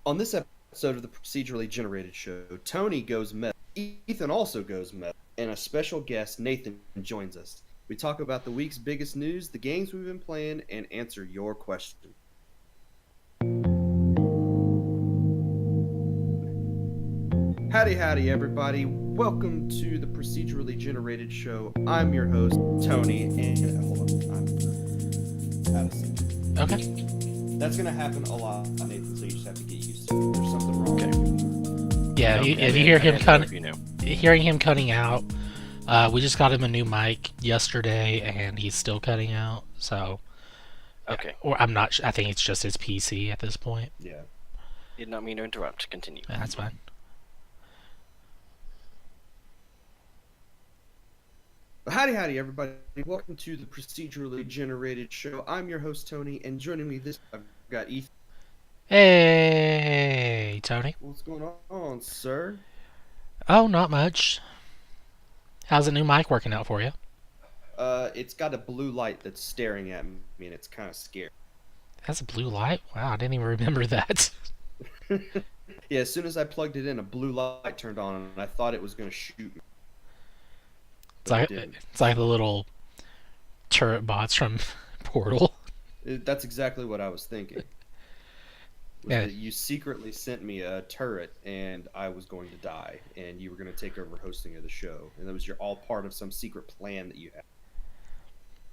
On this episode of the Procedurally Generated Show, Tony goes meth. Ethan also goes meth, and a special guest, Nathan, joins us. We talk about the week's biggest news, the games we've been playing, and answer your questions. Howdy, everybody. Welcome to the Procedurally Generated Show. I'm your host, Tony, and hold on, I'm out of sync. Okay. That's going to happen a lot, Nathan, so you just have to get used to it. There's something wrong. Okay. Yeah, if you hear him hearing him cutting out, we just got him a new mic yesterday, and he's still cutting out. So, okay. Or I'm not. I think it's just his PC at this point. Yeah. Did not mean to interrupt. Continue. That's fine. Howdy, everybody. Welcome to the Procedurally Generated Show. I'm your host, Tony, and joining me this I've got Ethan. Hey, Tony. What's going on, sir? Oh, not much. How's the new mic working out for you? It's got a blue light that's staring at me, and it's kind of scary. That's a blue light? Wow, I didn't even remember that. Yeah, as soon as I plugged it in, a blue light turned on, and I thought it was going to shoot me. It's like the little turret bots from Portal. That's exactly what I was thinking. Yeah. You secretly sent me a turret, and I was going to die, and you were going to take over hosting of the show, and that was all part of some secret plan that you had.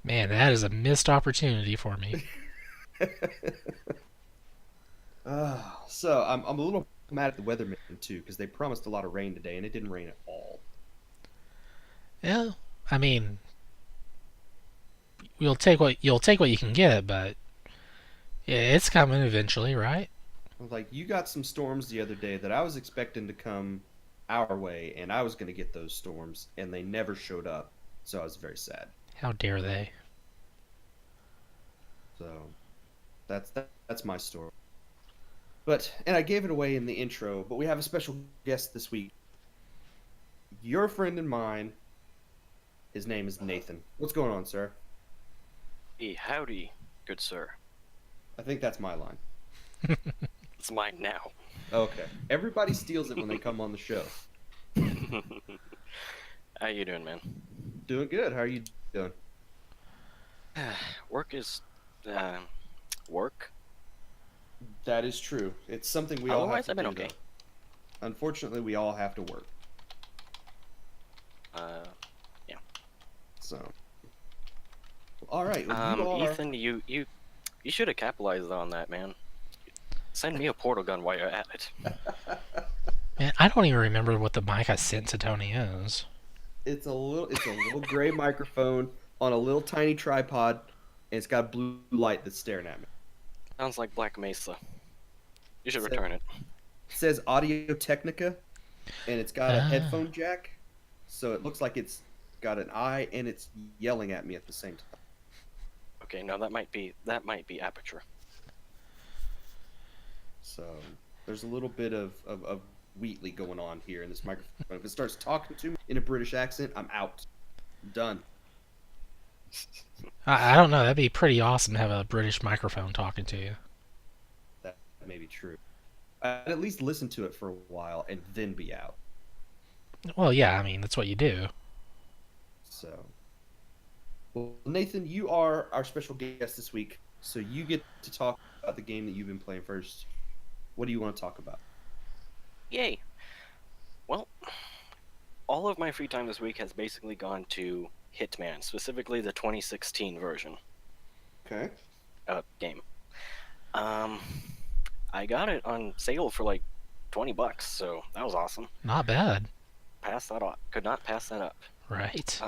Man, that is a missed opportunity for me. So I'm a little mad at the weatherman too, because they promised a lot of rain today, and it didn't rain at all. Yeah, I mean, you'll take what you can get, but yeah, it's coming eventually, right? Like, you got some storms the other day that I was expecting to come our way, and I was going to get those storms, and they never showed up, so I was very sad. How dare they? So that's my story. And I gave it away in the intro, but we have a special guest this week. Your friend and mine. His name is Nathan. What's going on, sir? Hey, howdy, good sir. I think that's my line. It's mine now. Okay. Everybody steals it when they come on the show. How you doing, man? Doing good. How are you doing? Work is work. That is true. It's something we all have to do. Otherwise, I've been okay. Unfortunately, we all have to work. Yeah. So. All right. Well, Ethan, you should have capitalized on that, man. Send me a portal gun while you're at it. Man, I don't even remember what the mic I sent to Tony is. It's a little gray microphone on a little tiny tripod, and it's got a blue light that's staring at me. Sounds like Black Mesa. You should return it. It says Audio Technica, and it's got a headphone jack, so it looks like it's got an eye, and it's yelling at me at the same time. Okay, no, that might be aperture. So there's a little bit of Wheatley going on here in this microphone. If it starts talking to me in a British accent, I'm out. I'm done. I don't know. That'd be pretty awesome to have a British microphone talking to you. That may be true. I'd at least listen to it for a while and then be out. Well, yeah, I mean, that's what you do. So, well, Nathan, you are our special guest this week, so you get to talk about the game that you've been playing first. What do you want to talk about? Yay. Well, all of my free time this week has basically gone to Hitman, specifically the 2016 version. Okay. Game. I got it on sale for like $20, so that was awesome. Not bad. Pass that up. Could not pass that up. Right.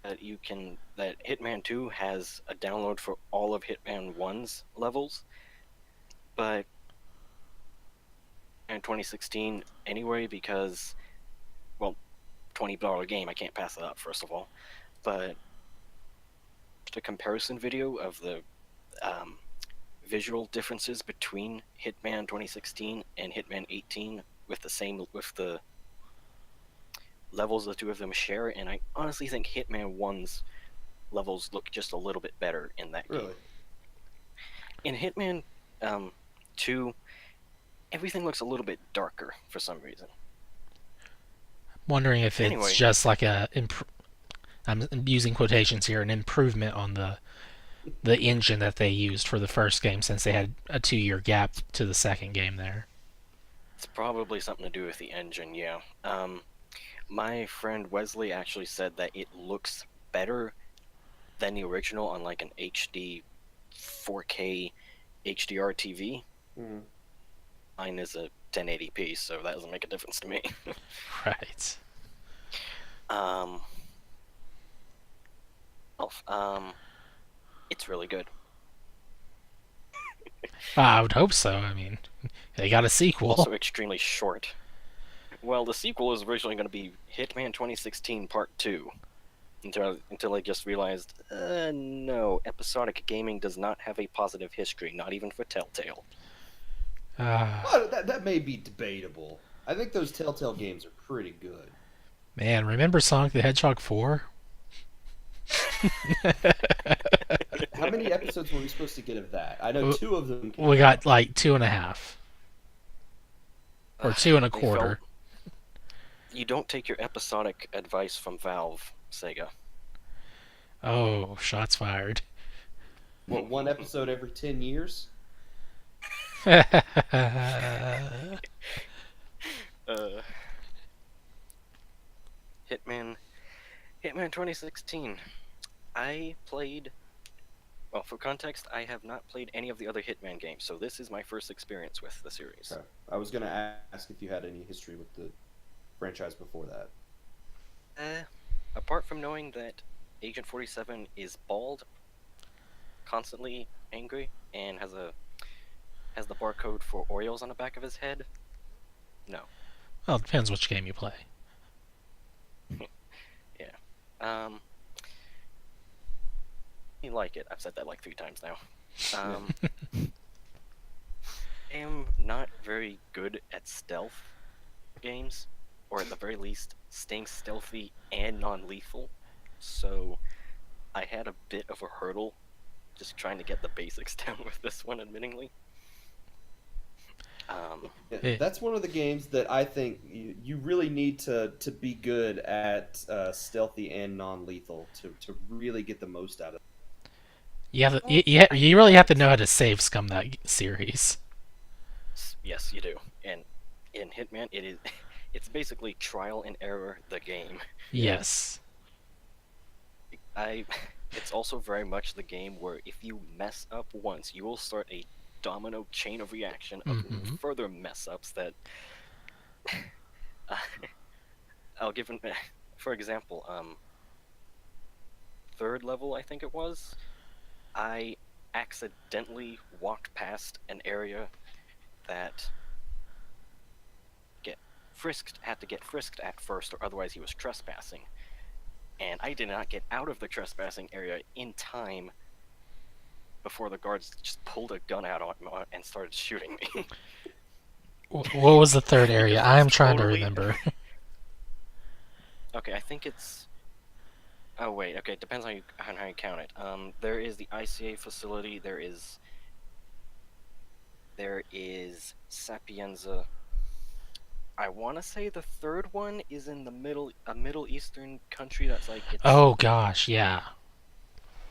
That Hitman 2 has a download for all of Hitman 1's levels, but in 2016 anyway, because, well, $20 game, I can't pass it up, first of all. But just a comparison video of the visual differences between Hitman 2016 and Hitman 18 with the levels the two of them share, and I honestly think Hitman 1's levels look just a little bit better in that game. Really? In Hitman 2, everything looks a little bit darker for some reason. Wondering if it's Anyway. just like I'm using quotations here, an improvement on the engine that they used for the first game, since they had a 2-year gap to the second game there. It's probably something to do with the engine, yeah. My friend Wesley actually said that it looks better than the original on like an HD 4K HDR TV. Mm. Mine is a 1080p, so that doesn't make a difference to me. Right. It's really good. I would hope so. I mean, they got a sequel. Also extremely short. Well, the sequel was originally going to be Hitman 2016 Part 2. Until I just realized, no, episodic gaming does not have a positive history, not even for Telltale. Well, that may be debatable. I think those Telltale games are pretty good. Man, remember Sonic the Hedgehog 4? How many episodes were we supposed to get of that? I know 2 of them. We got like 2.5. Or 2.25. You don't take your episodic advice from Valve, Sega. Oh, shots fired. What, 1 episode every 10 years? Hitman 2016. I played. Well, for context, I have not played any of the other Hitman games, so this is my first experience with the series. Okay. I was going to ask if you had any history with the franchise before that. Apart from knowing that Agent 47 is bald, constantly angry, and has the barcode for Oreos on the back of his head, no. Well, it depends which game you play. Yeah. You like it. I've said that like 3 times now. I am not very good at stealth games, or at the very least, staying stealthy and non-lethal. So I had a bit of a hurdle just trying to get the basics down with this one, admittingly. That's one of the games that I think you really need to be good at stealthy and non-lethal to really get the most out of it. You really have to know how to save scum that series. Yes, you do. And in Hitman, it's basically trial and error the game. Yes. It's also very much the game where if you mess up once, you will start a domino chain of reaction of further mess ups that I'll give for example, 3rd level, I think it was, I accidentally walked past an area that had to get frisked at first, or otherwise he was trespassing. And I did not get out of the trespassing area in time before the guards just pulled a gun out on me and started shooting me. What was the 3rd area? I am trying to remember. Okay, I think it's... Oh, wait, okay, it depends on how you count it. There is the ICA facility, there is Sapienza. I want to say the 3rd one is in a Middle Eastern country that's like... Oh, gosh, yeah.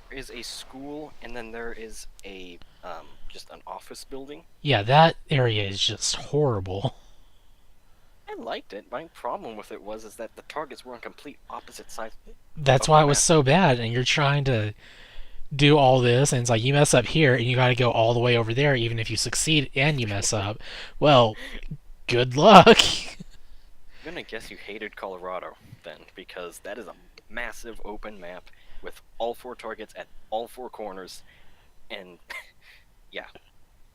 There is a school, and then there is a, just an office building. Yeah, that area is just horrible. I liked it. My problem with it is that the targets were on complete opposite sides. That's why it was so bad, and you're trying to do all this, and it's like, you mess up here, and you gotta go all the way over there, even if you succeed and you mess up. Well, good luck. I'm gonna guess you hated Colorado, then, because that is a massive open map with all 4 targets at all 4 corners, and yeah,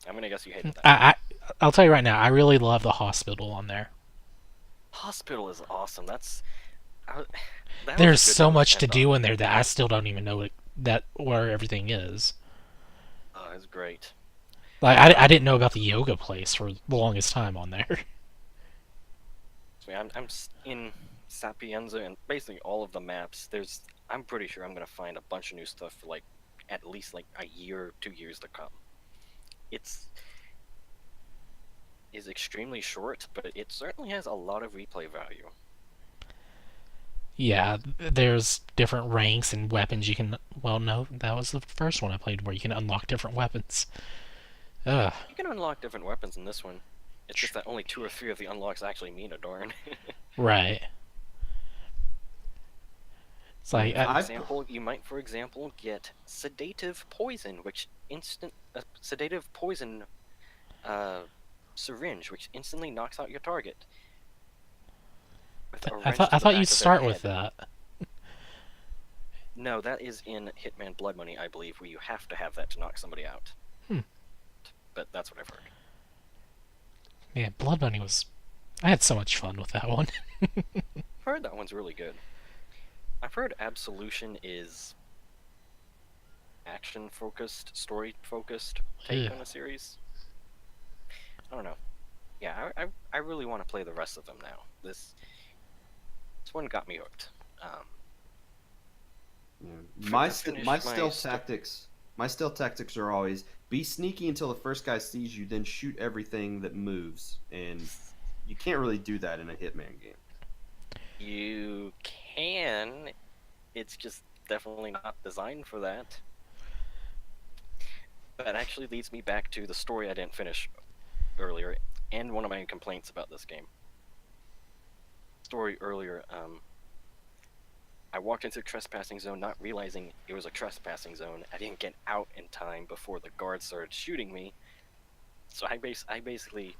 I'm gonna guess you hated that. I'll tell you right now, I really love the hospital on there. Hospital is awesome. There's so much to do in there that I still don't even know where everything is. Oh, it's great. Like I didn't know about the yoga place for the longest time on there. I'm in Sapienza, and basically all of the maps. I'm pretty sure I'm gonna find a bunch of new stuff for like at least like a year or 2 years to come. is extremely short, but it certainly has a lot of replay value. Yeah, there's different ranks and weapons you can. Well, no, that was the first one I played where you can unlock different weapons. Ugh. You can unlock different weapons in this one. It's just that only 2 or 3 of the unlocks actually mean a darn. Right. It's like, Yeah, You might, for example, get sedative poison, which sedative poison syringe, which instantly knocks out your target with a I wrench thought to I the thought back you'd of their start with head. that. No, that is in Hitman Blood Money, I believe, where you have to have that to knock somebody out. Hmm. But that's what I've heard. Man, Blood Money was. I had so much fun with that one. I've heard that one's really good. I've heard Absolution is action-focused, story-focused take Yeah. on a series. I don't know. Yeah, I really want to play the rest of them now. This one got me hooked. yeah. I finished My stealth tactics are always be sneaky until the first guy sees you, then shoot everything that moves, and you can't really do that in a Hitman game. You can. It's just definitely not designed for that. That actually leads me back to the story I didn't finish earlier, and one of my complaints about this game. Story earlier, I walked into a trespassing zone not realizing it was a trespassing zone. I didn't get out in time before the guards started shooting me. So I basically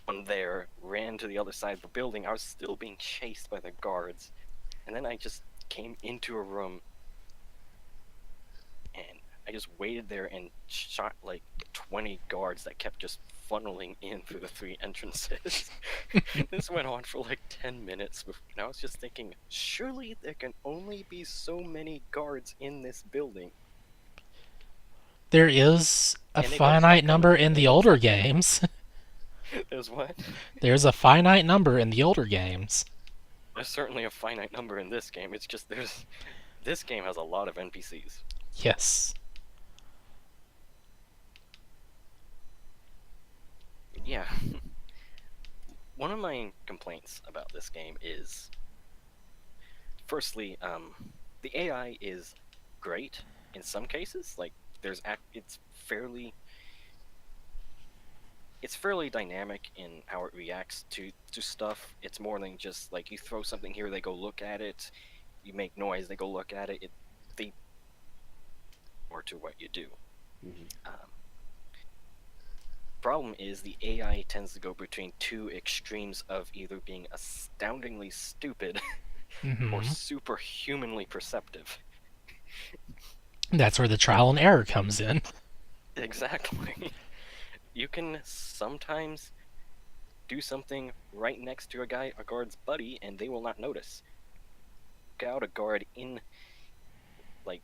from there ran to the other side of the building. I was still being chased by the guards. And then I just came into a room and I just waited there and shot like 20 guards that kept just funneling in through the 3 entrances. This went on for like 10 minutes, and I was just thinking, surely there can only be so many guards in this building. There is a And they don't finite stop coming. number in the older games. There's what? There's a finite number in the older games. There's certainly a finite number in this game. It's just this game has a lot of NPCs. Yes. Yeah. One of my complaints about this game is, firstly, the AI is great in some cases. Like it's fairly dynamic in how it reacts to stuff. It's more than just like you throw something here, they go look at it. You make noise, they go look at it. They more to what you do. Mm-hmm. Problem is the AI tends to go between 2 extremes of either being astoundingly stupid Mm-hmm. or superhumanly perceptive. That's where the trial and error comes in. Exactly. You can sometimes do something right next to a guard's buddy, and they will not notice. Get out a guard in, like,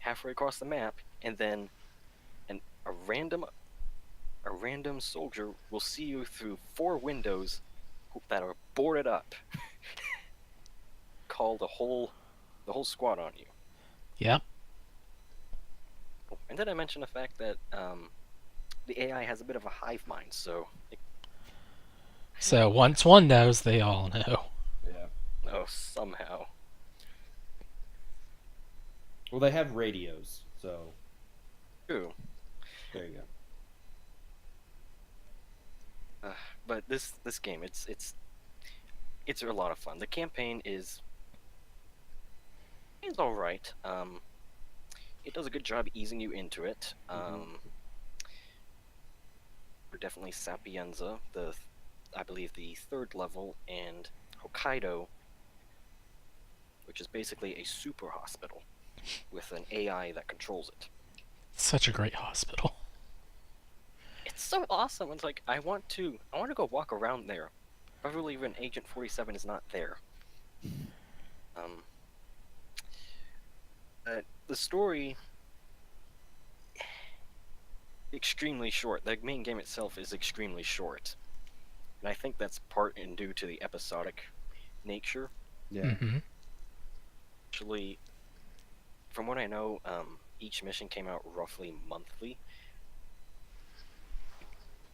halfway across the map, and then a random soldier will see you through 4 windows that are boarded up. Call the whole squad on you. Yep. And then I mentioned the fact that the AI has a bit of a hive mind, so once one knows, they all know. Yeah. Somehow. Well, they have radios, so. True. There you go. But this game, it's a lot of fun. The campaign is all right. It does a good job easing you into it. We're definitely Sapienza, I believe the 3rd level, and Hokkaido, which is basically a super hospital with an AI that controls it. Such a great hospital. It's so awesome. It's like I want to go walk around there. Probably even Agent 47 is not there. The story extremely short. The main game itself is extremely short, and I think that's part and due to the episodic nature. Yeah. Mm-hmm. Actually, from what I know, each mission came out roughly monthly.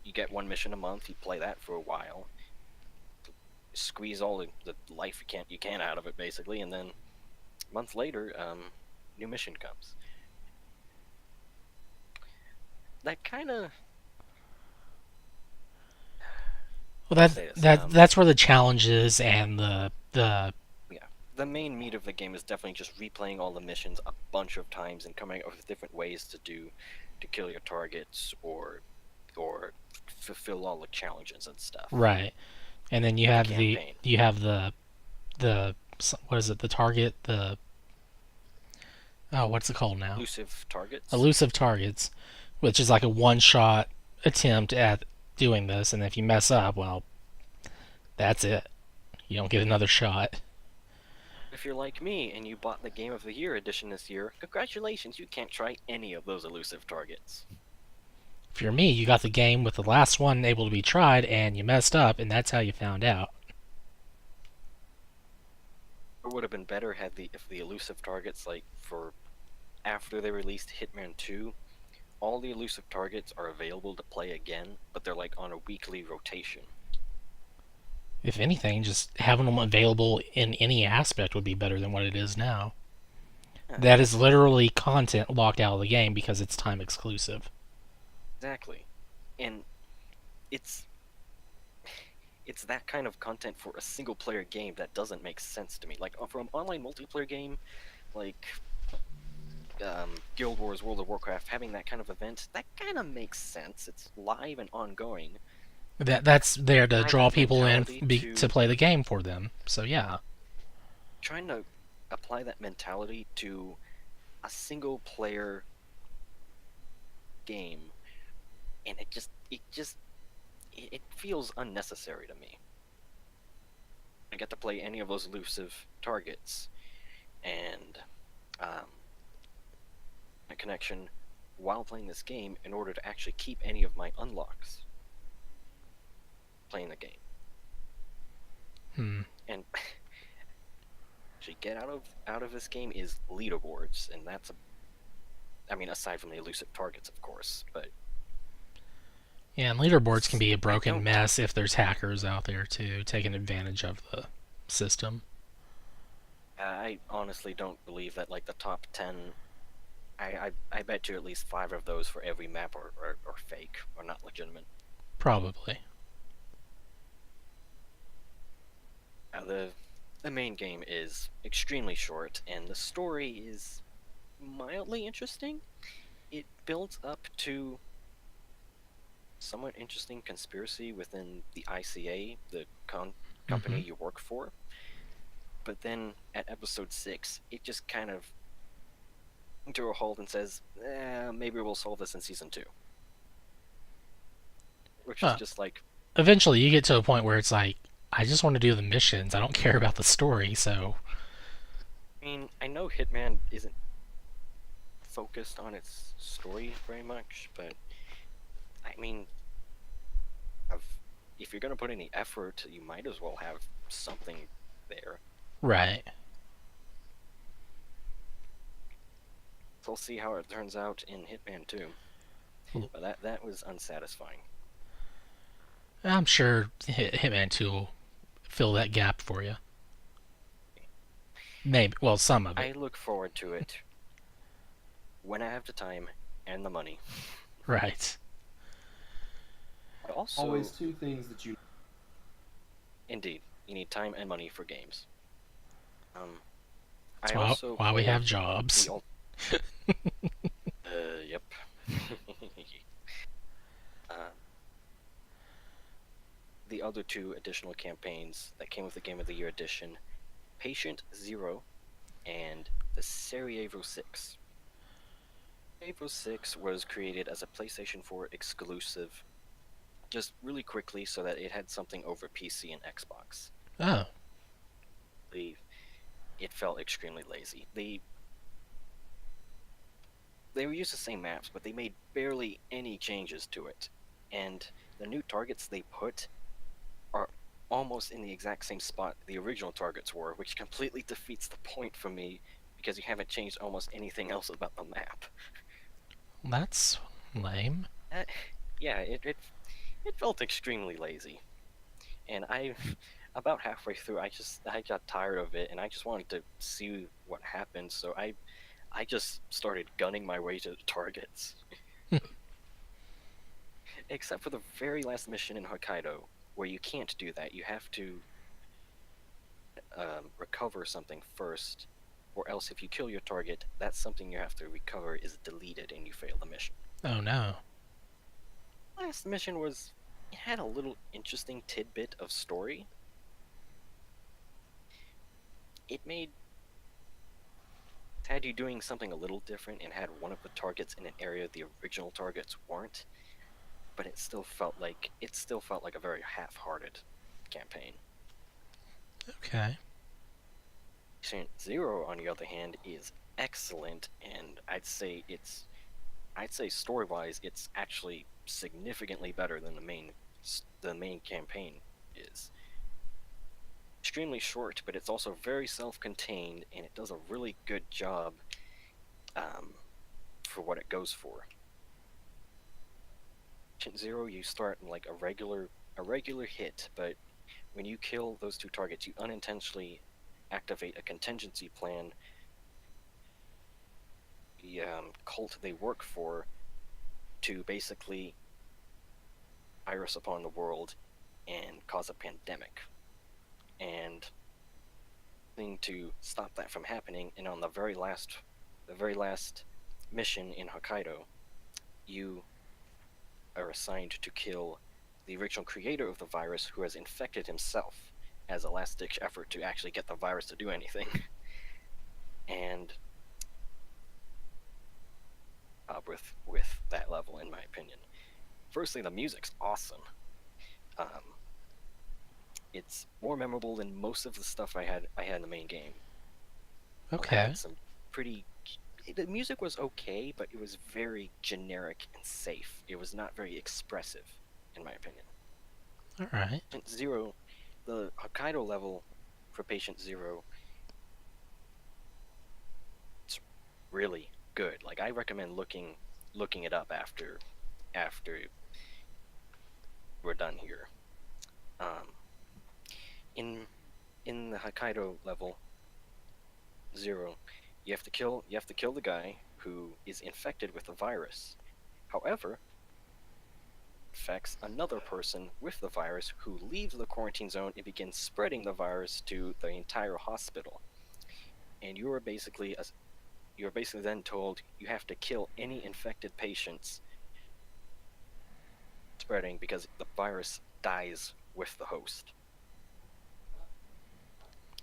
You get one mission a month. You play that for a while, squeeze all the life you can out of it basically, and then a month later, new mission comes. That kind of Well, I'll say this. that's where the challenges and the Yeah, the main meat of the game is definitely just replaying all the missions a bunch of times and coming up with different ways to kill your targets or fulfill all the challenges and stuff. right, and then you The have campaign. the what is it? The target, the oh, what's it called now? Elusive targets. Elusive targets, which is like a one-shot attempt at doing this, and if you mess up, well, that's it. You don't get another shot. If you're like me and you bought the Game of the Year edition this year, congratulations, you can't try any of those elusive targets. If you're me, you got the game with the last one able to be tried, and you messed up, and that's how you found out. It would have been better if the elusive targets, like for after they released Hitman 2, all the elusive targets are available to play again, but they're like on a weekly rotation. If anything, just having them available in any aspect would be better than what it is now. Yeah, That is literally content locked out of the game because it's time exclusive. exactly. And it's it's that kind of content for a single player game that doesn't make sense to me. Like for an online multiplayer game, like Guild Wars, World of Warcraft, having that kind of event, that kind of makes sense. It's live and ongoing. That's there to Apply draw that people in mentality to play the game for them. So yeah, trying to apply that mentality to a single player game, and it feels unnecessary to me. I get to play any of those elusive targets and my connection while playing this game in order to actually keep any of my unlocks playing the game. And actually get out of this game is leaderboards, and that's I mean, aside from the elusive targets, of course, but yeah, and leaderboards can be a broken mess if there's hackers out there too taking advantage of the system. I honestly don't believe that like the top 10. I bet you at least 5 of those for every map are fake or not legitimate. Probably. The main game is extremely short, and the story is mildly interesting. It builds up to somewhat interesting conspiracy within the ICA, the company you work for. But then at episode 6, it just kind of to a halt and says, maybe we'll solve this in season 2. Which is just like... Eventually you get to a point where it's like, I just want to do the missions. I don't care about the story, so... I mean, I know Hitman isn't focused on its story very much, but... I mean... if you're going to put any effort, you might as well have something there. Right. So we'll see how it turns out in Hitman 2. But that was unsatisfying. I'm sure Hitman 2 will fill that gap for you. Maybe. Well, some of it. I look forward to it when I have the time and the money. Right. But also, always two things that you... Indeed. You need time and money for games. That's why we have jobs. Yep. The other 2 additional campaigns that came with the Game of the Year edition, Patient Zero and the Sarajevo 6. Sarajevo 6 was created as a PlayStation 4 exclusive, just really quickly so that it had something over PC and Xbox. Oh. It felt extremely lazy. They reused the same maps, but they made barely any changes to it. And the new targets they put are almost in the exact same spot the original targets were, which completely defeats the point for me because you haven't changed almost anything else about the map. That's lame. Yeah, it felt extremely lazy. And about halfway through, I got tired of it, and I just wanted to see what happened. So I just started gunning my way to the targets. Except for the very last mission in Hokkaido, where you can't do that. You have to recover something first, or else if you kill your target, that something you have to recover is deleted and you fail the mission. Oh no. Last mission it had a little interesting tidbit of story. It had you doing something a little different and had one of the targets in an area the original targets weren't, but it still felt like a very half-hearted campaign. Okay. Patient Zero, on the other hand, is excellent, and I'd say story-wise, it's actually significantly better than the main campaign is. Extremely short, but it's also very self-contained, and it does a really good job for what it goes for. Patient Zero, you start in like a regular hit, but when you kill those two targets, you unintentionally activate a contingency plan. The cult they work for to basically virus upon the world and cause a pandemic. And thing to stop that from happening, and on the very last mission in Hokkaido, you are assigned to kill the original creator of the virus, who has infected himself, as a last-ditch effort to actually get the virus to do anything. And with that level, in my opinion. Firstly, the music's awesome. It's more memorable than most of the stuff I had in the main game. Okay. I had some pretty. The music was okay, but it was very generic and safe. It was not very expressive, in my opinion. All right. Patient Zero, the Hokkaido level for Patient Zero, it's really good. Like, I recommend looking it up after we're done here. In the Hokkaido level Zero, you have to kill the guy who is infected with the virus. However, infects another person with the virus who leaves the quarantine zone and begins spreading the virus to the entire hospital. And you are basically then told you have to kill any infected patients spreading, because the virus dies with the host.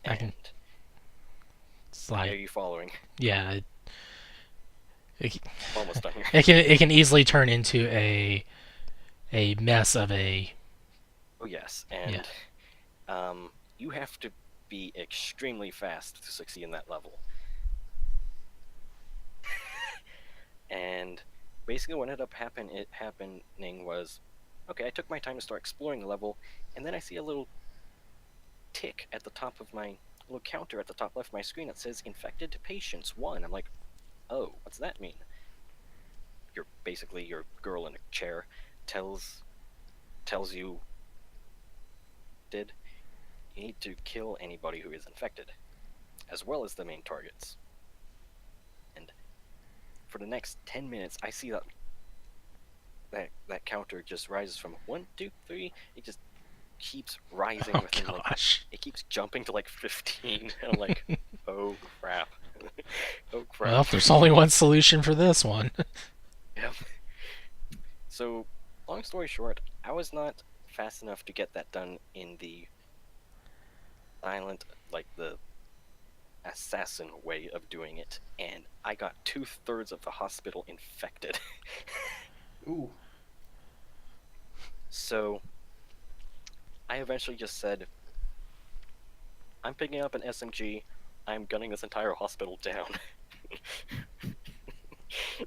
And It's are like, you following? yeah, Almost done here. it can easily turn into a mess of a. Oh yes, and you have to be extremely fast to succeed in that level. And basically, what ended up happening was, okay, I took my time to start exploring the level, and then I see a little tick at the top of my little counter at the top left of my screen that says "Infected Patients 1." I'm like, oh, what's that mean? Your girl in a chair tells you you need to kill anybody who is infected, as well as the main targets. And for the next 10 minutes, I see that counter just rises from 1, 2, 3. It just keeps rising Oh within gosh. it keeps jumping to like 15. And I'm like, oh crap. Oh crap. Well, there's only one solution for this one. Yep. So, long story short, I was not fast enough to get that done in the silent, like the assassin way of doing it, and I got 2/3 of the hospital infected. Ooh. So I eventually just said, I'm picking up an SMG, I'm gunning this entire hospital down.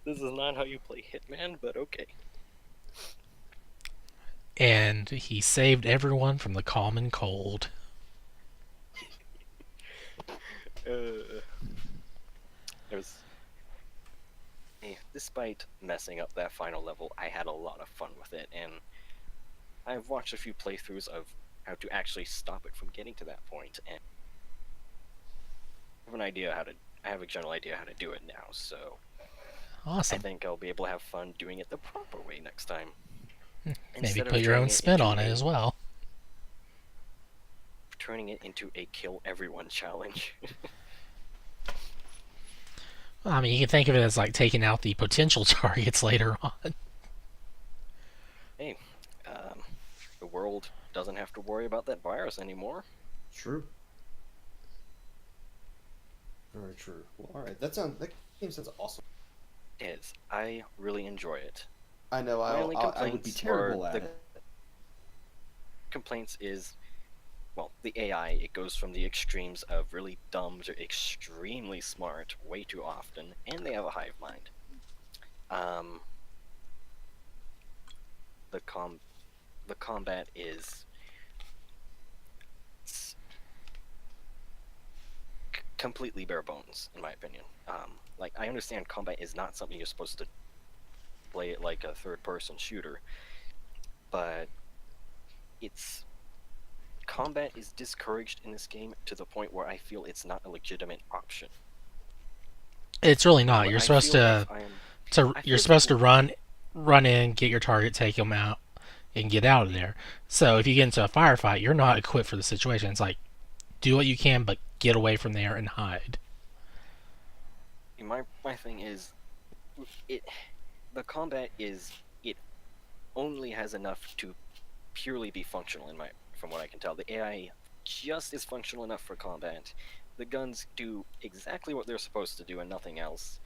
This is not how you play Hitman, but okay. And he saved everyone from the common cold. Despite messing up that final level, I had a lot of fun with it, and I've watched a few playthroughs of how to actually stop it from getting to that point, and I have an idea how to. I have a general idea how to do it now, so I Awesome. think I'll be able to have fun doing it the proper way next time. Maybe Instead of put your own turning it spin into on it as well. a kill everyone challenge. I mean, you can think of it as like taking out the potential targets later on. Hey, um, the world doesn't have to worry about that virus anymore. True. Very true. Well, all right. That game sounds awesome. It is. I really enjoy it. I know. My only I would be complaints terrible are at the it. complaints is, well, the AI. It goes from the extremes of really dumb to extremely smart way too often, and they have a hive mind. Um, the com the combat is completely bare bones, in my opinion. Like, I understand combat is not something you're supposed to play it like a third-person shooter, but it's combat is discouraged in this game to the point where I feel it's not a legitimate option. It's really not. Where You're I supposed feel to if I am, I you're feel supposed to the run in, get your target, take them out, and get out of there. So if you get into a firefight, you're not equipped for the situation. It's like do what you can, but get away from there and hide. my thing is it the combat is it only has enough to purely be functional in my from what I can tell. The AI just is functional enough for combat. The guns do exactly what they're supposed to do and nothing else.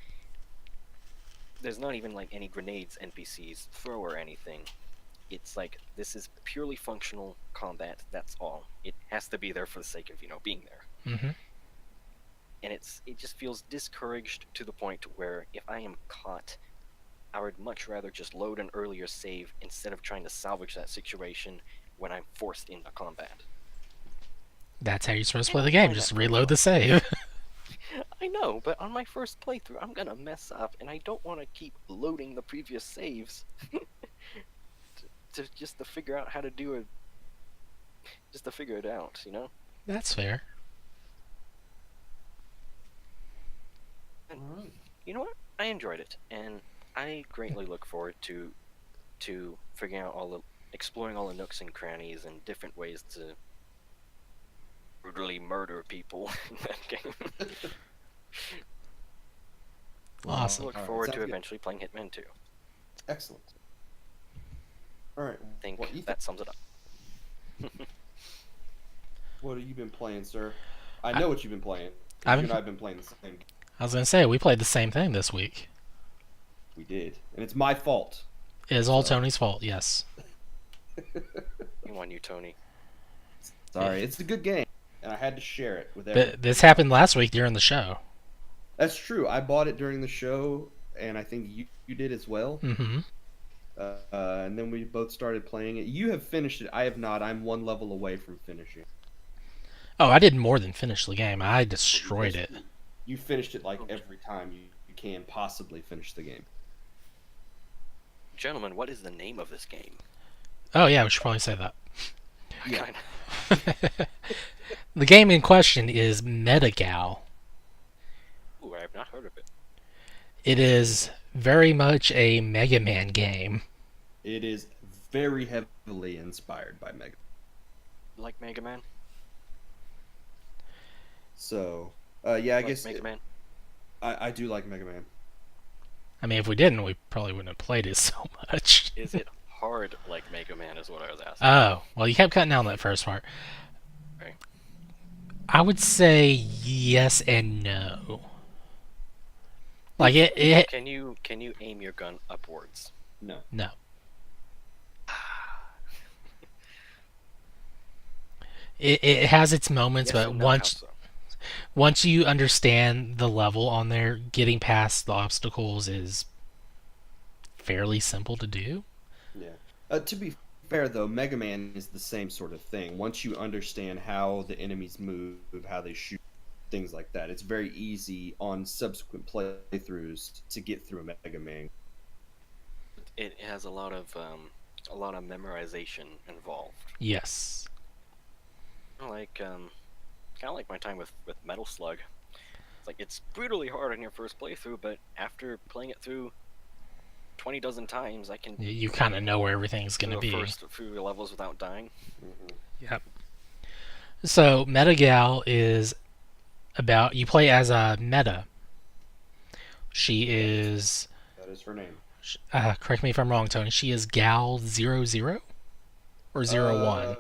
There's not even like any grenades NPCs throw or anything. It's like this is purely functional combat. That's all. It has to be there for the sake of being there. Hmm. And it just feels discouraged to the point where if I am caught, I would much rather just load an earlier save instead of trying to salvage that situation when I'm forced into combat. That's how you're supposed to I play the don't game. find Just that very reload the fun. save. I know, but on my first playthrough, I'm gonna mess up, and I don't want to keep loading the previous saves just to figure out how to do it, just to figure it out, you know. That's fair. And All right. you know what? I enjoyed it, and I greatly look forward to figuring out exploring all the nooks and crannies and different ways to brutally murder people in that game. Awesome. Look All right. forward Sounds to good. eventually playing Hitman 2. Excellent. All right. I think What, Ethan, that sums it up. what have you been playing, sir? I I, know what you've been playing. 'Cause I've you and I been, have been playing the same game. I was gonna say we played the same thing this week. We did, and it's my fault. It is all So Tony's fault. Yes. You won, you Tony. sorry. It's a good game, and I had to share it with everyone. But this happened last week during the show. That's true. I bought it during the show, and I think you did as well. Mm-hmm. And then we both started playing it. You have finished it. I have not. I'm one level away from finishing. Oh, I did more than finish the game. I destroyed That's it. true. You finished it like every time you can possibly finish the game. Gentlemen, what is the name of this game? Oh yeah, we should probably say that. Yeah. Kinda. The game in question is Metagal. Ooh, I have not heard of it. It is very much a Mega Man game. It is very heavily inspired by Mega. Like Mega Man? So, yeah, I Like guess Mega Man? I do like Mega Man. I mean, if we didn't, we probably wouldn't have played it so much. Is it hard like Mega Man is what I was asking. Oh, well, you kept cutting down that first part. Right. I would say yes and no. Like Can you aim your gun upwards? No. no. It has its moments, Yes but and no, how once so? once you understand the level on there, getting past the obstacles is fairly simple to do. Yeah. To be fair, though, Mega Man is the same sort of thing. Once you understand how the enemies move, how they shoot, things like that, it's very easy on subsequent playthroughs to get through a Mega Man. It has a lot of a lot of memorization involved. Yes. Like kind of like my time with Metal Slug. It's like it's brutally hard on your first playthrough, but after playing it through 20 dozen times, I can You kind of know where everything's going do to the be. first few levels without dying. Mm-hmm. Yep. So, Metagal is about. You play as a Meta. She is. That is her name. Correct me if I'm wrong, Tony. She is Gal 00? Or 01?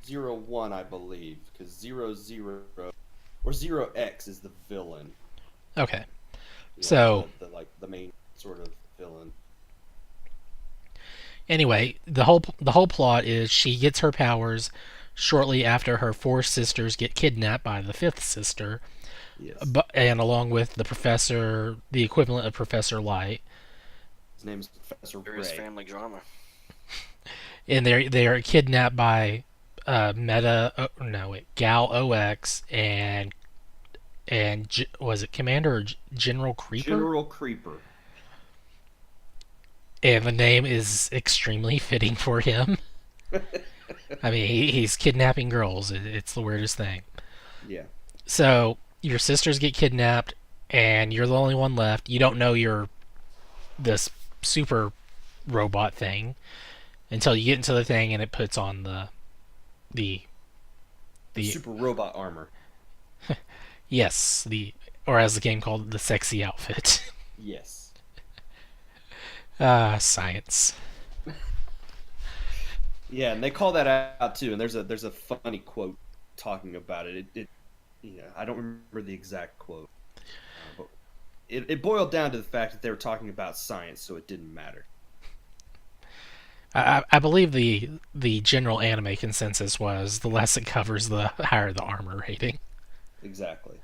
01, I believe, because 00 or 0X is the villain. Okay. Yeah, So, the main sort of villain. anyway, the whole plot is she gets her powers shortly after her four sisters get kidnapped by the fifth sister, Yes. and along with the professor, the equivalent of Professor Light, His name is Professor There is Ray. family drama. and they are kidnapped by Gal OX and was it Commander or General Creeper? General Creeper. And the name is extremely fitting for him. I mean, he's kidnapping girls. It's the weirdest thing. Yeah. So your sisters get kidnapped, and you're the only one left. You don't know you're this super robot thing until you get into the thing, and it puts on the Super robot armor. yes, or as the game called it, the sexy outfit. Yes. Science. Yeah, and they call that out too. And there's a funny quote talking about it. I don't remember the exact quote, but it boiled down to the fact that they were talking about science, so it didn't matter. I believe the general anime consensus was the less it covers, the higher the armor rating. Exactly.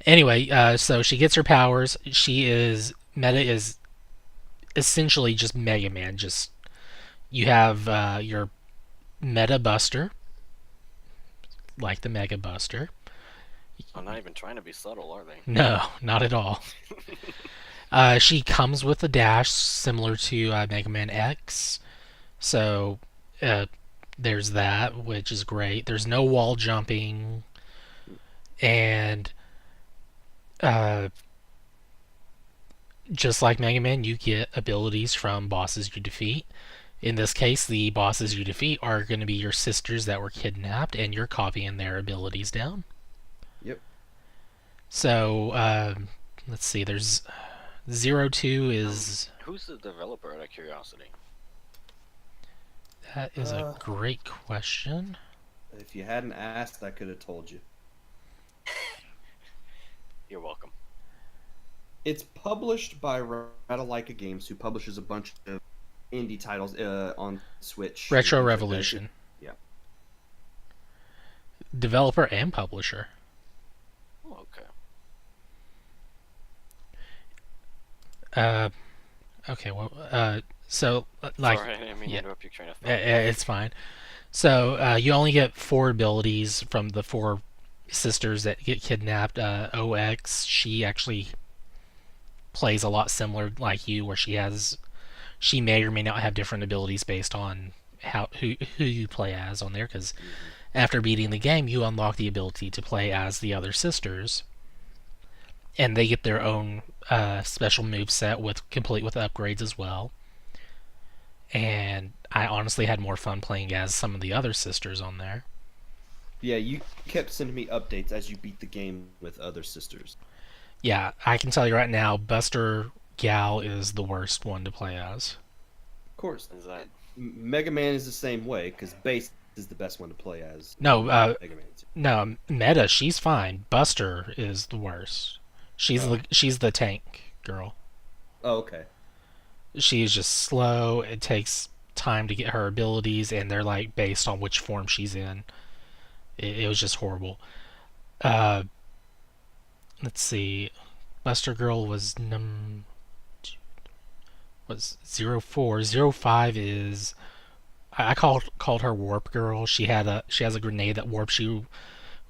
Anyway, so she gets her powers. Meta is essentially just Mega Man. Just you have your Meta Buster, like the Mega Buster. I'm not even trying to be subtle, are they? No, not at all. She comes with a dash similar to Mega Man X. So uh, there's that, which is great. There's no wall jumping, and uh, just like Mega Man, you get abilities from bosses you defeat. In this case, the bosses you defeat are going to be your sisters that were kidnapped, and you're copying their abilities down. Yep. So, let's see, there's 02 is. Who's the developer, out of curiosity? That is a great question. If you hadn't asked, I could have told you. You're welcome. It's published by Ratalaika Games, who publishes a bunch of indie titles on Switch. Retro and things like that. Revolution. Yeah. Developer and publisher. Oh, okay. Okay, well, so, like, Sorry, I didn't mean to yeah, interrupt your train of thought. it's fine. So, you only get 4 abilities from the 4 sisters that get kidnapped. OX, she actually plays a lot similar like you, where she may or may not have different abilities based on who you play as on there, because after beating the game, you unlock the ability to play as the other sisters, and they get their own special move set complete with upgrades as well. And I honestly had more fun playing as some of the other sisters on there. Yeah, you kept sending me updates as you beat the game with other sisters. Yeah, I can tell you right now, Buster Gal is the worst one to play as. Of course. Is that Mega Man is the same way, because Base is the best one to play as. No, Mega Man. no, Meta, she's fine. Buster is the worst. She's the tank girl. Oh, okay. She's just slow. It takes time to get her abilities, and they're like based on which form she's in. It was just horrible. Let's see. Buster Girl was 04. 05 is I called her Warp Girl. She has a grenade that warps you.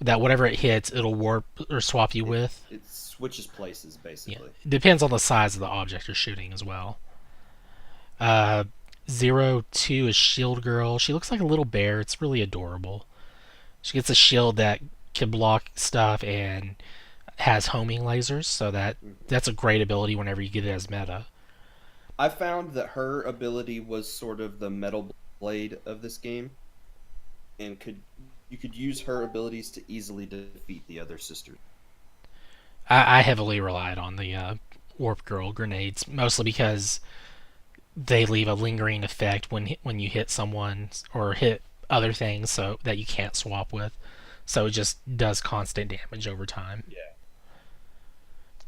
That whatever it hits, it'll warp or swap you with. It switches places, Yeah, basically. it depends on the size of the object you're shooting as well. Zero Two is Shield Girl. She looks like a little bear. It's really adorable. She gets a shield that can block stuff and has homing lasers, so Mhm. that's a great ability whenever you get it as meta. I found that her ability was sort of the metal blade of this game, and you could use her abilities to easily defeat the other sisters. I heavily relied on the Warp Girl grenades, mostly because they leave a lingering effect when you hit someone or hit other things, so that you can't swap with. So it just does constant damage over time. Yeah,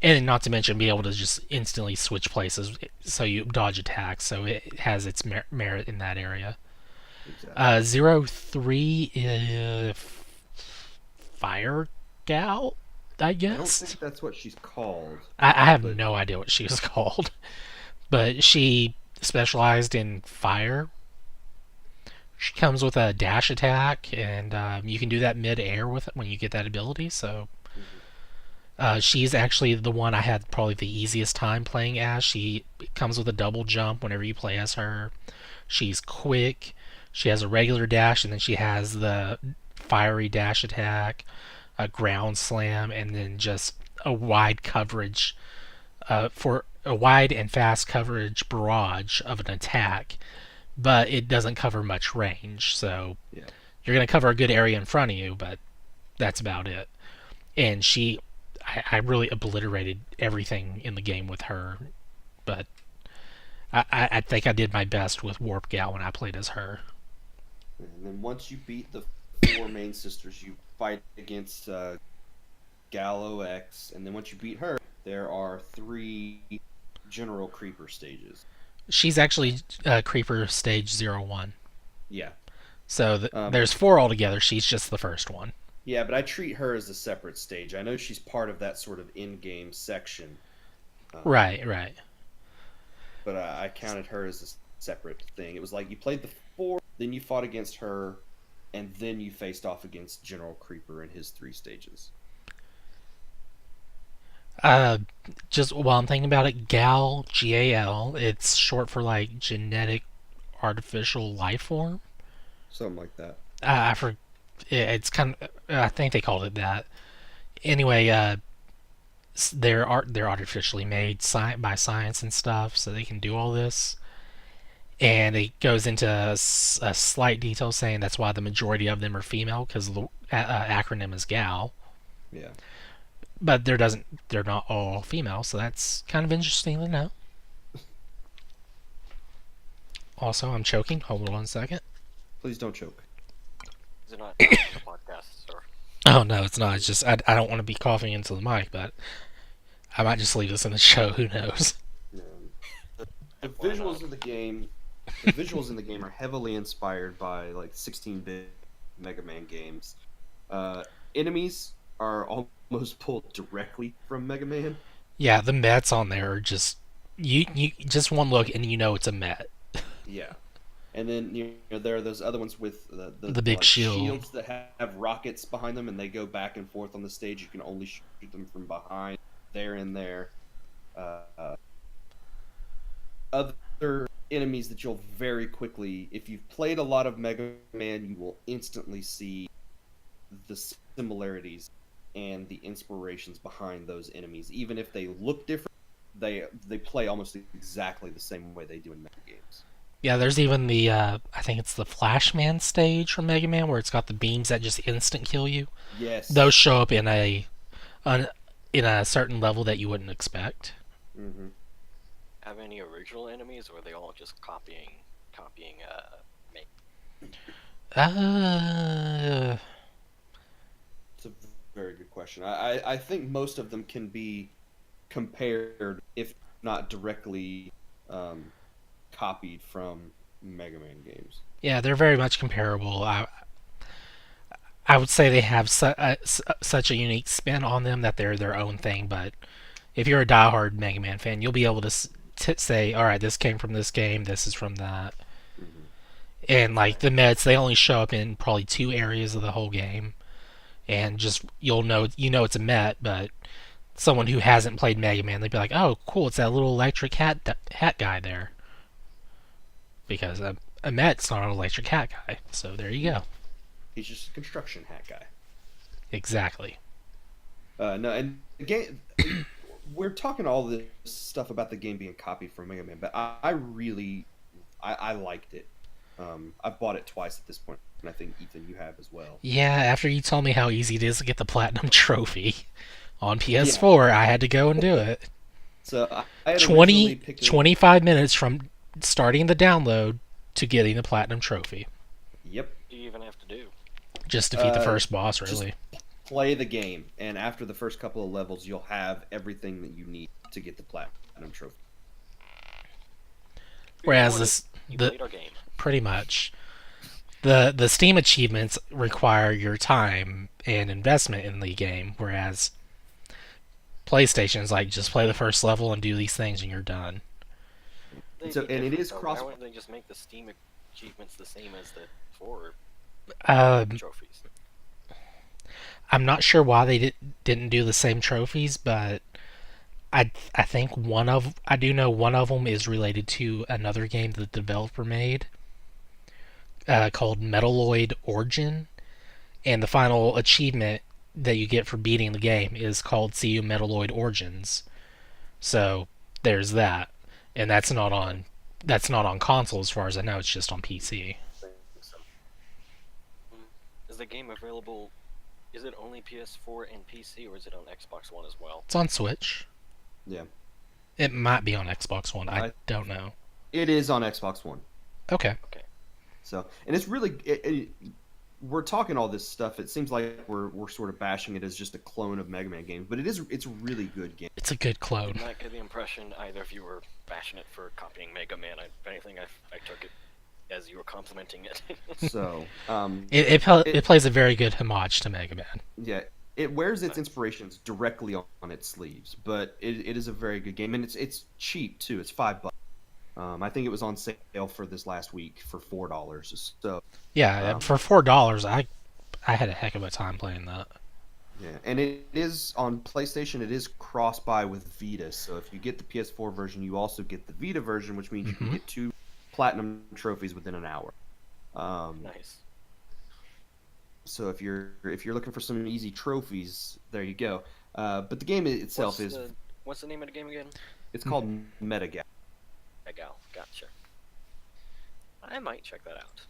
And not to mention be able to just instantly switch places so you dodge attacks, so it has its merit in that area. exactly. Zero Three is Fire Gal, I I don't guess. think that's what she's called, I have but no idea what she was called, but she specialized in fire. She comes with a dash attack, and you can do that mid-air with it when you get that ability. So mhm. she's actually the one I had probably the easiest time playing as. She comes with a double jump whenever you play as her. She's quick. She has a regular dash, and then she has the fiery dash attack, a ground slam, and then just a wide coverage for a wide and fast coverage barrage of an attack, but it doesn't cover much range. So Yeah. you're going to cover a good area in front of you, but that's about it. And I really obliterated everything in the game with her, but I think I did my best with Warp Gal when I played as her. And then once you beat the four main sisters, you fight against Gallo X, and then once you beat her, there are three general creeper stages. She's actually Creeper Stage 01. Yeah. So Um, there's four altogether. She's just the first one. yeah, but I treat her as a separate stage. I know she's part of that sort of in-game section, um, Right, right. but I counted her as a separate thing. It was like you played the four, then you fought against her, and then you faced off against General Creeper in his three stages. Uh, just while I'm thinking about it, GAL, it's short for like genetic artificial life form. Something like that. I for it's kind of I think they called it that. Anyway, they're artificially made by science and stuff, so they can do all this. And it goes into a slight detail saying that's why the majority of them are female because the acronym is GAL. Yeah. But they're not all female, so that's kind of interesting to know. Also, I'm choking. Hold on a second. Please don't choke. Is it not a podcast, or Oh no, it's not. It's just I don't want to be coughing into the mic, but I might just leave this in the show. Who knows? Um, the why not? visuals of the game, the visuals in the game are heavily inspired by like 16-bit Mega Man games. Enemies are almost pulled directly from Mega Man. Yeah, the Mets on there are just you just one look and you know it's a Met. Yeah, and then there are those other ones with The the big like shield. shields that have rockets behind them, and they go back and forth on the stage. You can only shoot them from behind, there and there. Uh, Other enemies that you'll very quickly, if you've played a lot of Mega Man, you will instantly see the similarities and the inspirations behind those enemies. Even if they look different, they play almost exactly the same way they do in Mega games. Yeah, there's even the I think it's the Flashman stage from Mega Man where it's got the beams that just instant kill you. Those Yes. show up an, in a certain level that you wouldn't expect. Hmm. Have any original enemies, or are they all just copying make? Uh, It's a very good question. I think most of them can be compared, if not directly um, copied from Mega Man games. yeah, they're very much comparable. I would say they have such a unique spin on them that they're their own thing. But if you're a diehard Mega Man fan, you'll be able to say, all right, this came from this game, this is from that. Hmm. And like the Mets, they only show up in probably two areas of the whole game, and just you know it's a Met, but someone who hasn't played Mega Man, they'd be like, oh, cool, it's that little electric hat guy there. because Emmet's not an electric hat guy. So there you go. He's just a construction hat guy. Exactly. No, and the game. We're talking all this stuff about the game being copied from Mega Man, but I really, I liked it. I've bought it twice at this point, and I think Ethan, you have as well. Yeah, after you told me how easy it is to get the platinum trophy on Yeah. PS4, I had to go and do it. So I had originally 20, picked it. 25 minutes from starting the download to getting the platinum trophy. Yep. What do you even have to do? Just defeat the first boss, just really. play the game, and after the first couple of levels, you'll have everything that you need to get the platinum trophy. Whereas this, You the played our game. pretty much the Steam achievements require your time and investment in the game, whereas PlayStation's like just play the first level and do these things and you're done. They'd So- be and it different, is though. cross- Why wouldn't they just make the Steam achievements the same as the 4 trophies? I'm not sure why they didn't do the same trophies, but I think I do know one of them is related to another game that the developer made called Metaloid Origin, and the final achievement that you get for beating the game is called CU Metaloid Origins. So there's that, and that's not on console as far as I know. It's just on PC. Is the game available? Is it only PS4 and PC, or is it on Xbox One as well? It's on Switch. Yeah. It might be on Xbox One. I don't know. It is on Xbox One. Okay. So, and it's really, we're talking all this stuff. It seems like we're sort of bashing it as just a clone of Mega Man games, but it's a really good game. It's a good I clone. did not get the impression either of you were passionate for copying Mega Man. If anything, I took it as you were complimenting it. So, It plays a very good homage to Mega Man. yeah, it wears its Nice. inspirations directly on its sleeves, but it is a very good game, and it's cheap too. It's $5. I think it was on sale for this last week for $4. So Yeah, for $4, I had a heck of a time playing that. yeah, and it is on PlayStation. It is cross-buy with Vita. So if you get the PS4 version, you also get the Vita version, which means you can get 2 platinum trophies within an hour. Nice. So if you're looking for some easy trophies, there you go. But the game itself What's the name of the game again? it's called Metagal. Egal. Gotcha. I might check that out.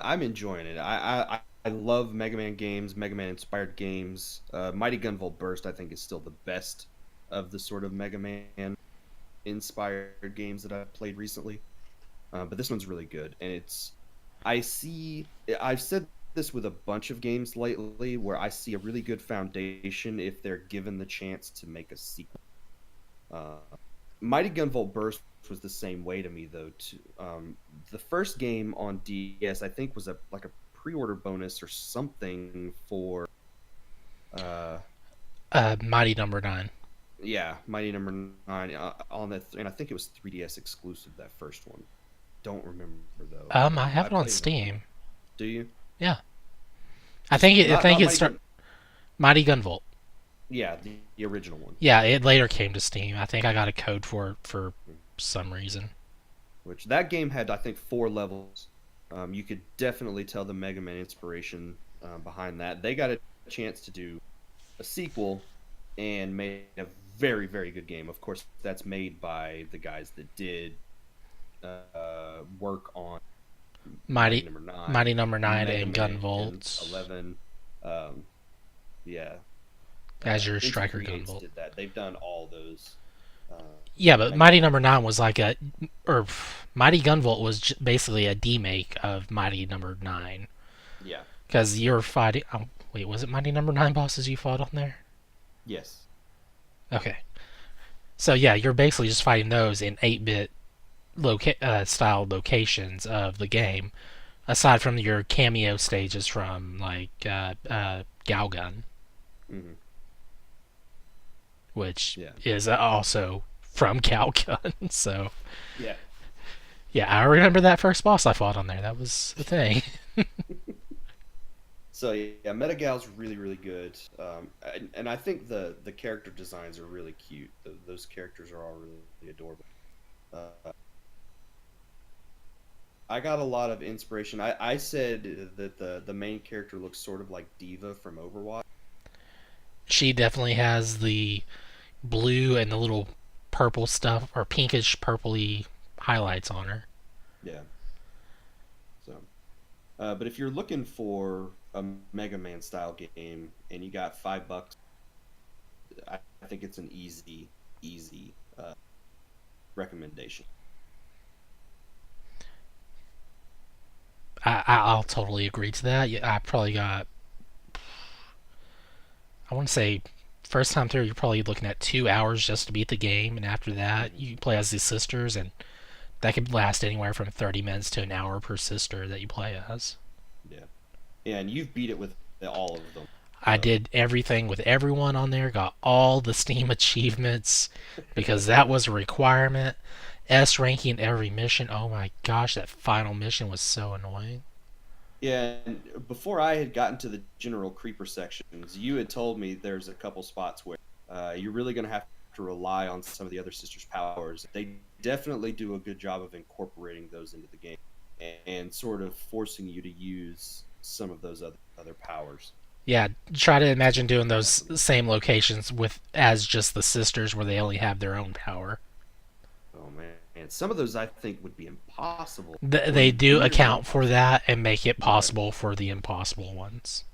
I'm enjoying it. I love Mega Man games, Mega Man inspired games. Mighty Gunvolt Burst I think is still the best of the sort of Mega Man inspired games that I've played recently. But this one's really good, and I've said this with a bunch of games lately where I see a really good foundation if they're given the chance to make a sequel. Mighty Gunvolt Burst was the same way to me though. The first game on DS I think was like a pre-order bonus or something for Mighty Number 9. yeah, Mighty Number 9 on that, and I think it was 3DS exclusive, that first one. Don't remember though. I have it on played Steam. Do you? Yeah. I think Not it Mighty start Gun- Mighty Gunvolt. Yeah, the original one. Yeah, it later came to Steam. I think I got a code for it for some reason. Which that game had, I think, 4 levels. You could definitely tell the Mega Man inspiration behind that. They got a chance to do a sequel and made a very, very good game. Of course, that's made by the guys that did work on Mighty Number 9, Mighty Number 9 Mega and Man Gunvolt. 11. Yeah. Azure Striker Instant Creates Gunvolt. did that. They've done all those. Yeah, but Mighty Number 9 was like Mighty Gunvolt was basically a demake of Mighty Number 9. Yeah. Because you're fighting. Oh, wait, was it Mighty Number 9 bosses you fought on there? Yes. Okay. So yeah, you're basically just fighting those in 8-bit style locations of the game, aside from your cameo stages from like Galgun, Hmm. which Yeah. is also from Galgun. So Yeah. yeah, I remember that first boss I fought on there. That was the thing. So yeah, Metagal's really, really good, and I think the character designs are really cute. Those characters are all really adorable. I got a lot of inspiration. I said that the main character looks sort of like Diva from Overwatch. She definitely has the blue and the little purple stuff, or pinkish purpley highlights on her. Yeah. So, but if you're looking for a Mega Man style game and you got $5, I think it's an easy recommendation. I'll totally agree to that. I probably got, I want to say, first time through, you're probably looking at 2 hours just to beat the game, and after that, Hmm. you play as these sisters, and that could last anywhere from 30 minutes to an hour per sister that you play as. Yeah. Yeah, and you've beat it with all of them. I So, did everything with everyone on there, got all the Steam achievements because that was a requirement. S ranking every mission. Oh my gosh, that final mission was so annoying. yeah, and before I had gotten to the general creeper sections, you had told me there's a couple spots where you're really going to have to rely on some of the other sisters' powers. They definitely do a good job of incorporating those into the game and sort of forcing you to use some of those other powers. Yeah, try to imagine So doing those definitely. same locations with as just the sisters where they only have their own power. Oh man, and some of those I think would be impossible or They do nearly account for impossible. that and make it Yeah, possible for the impossible ones.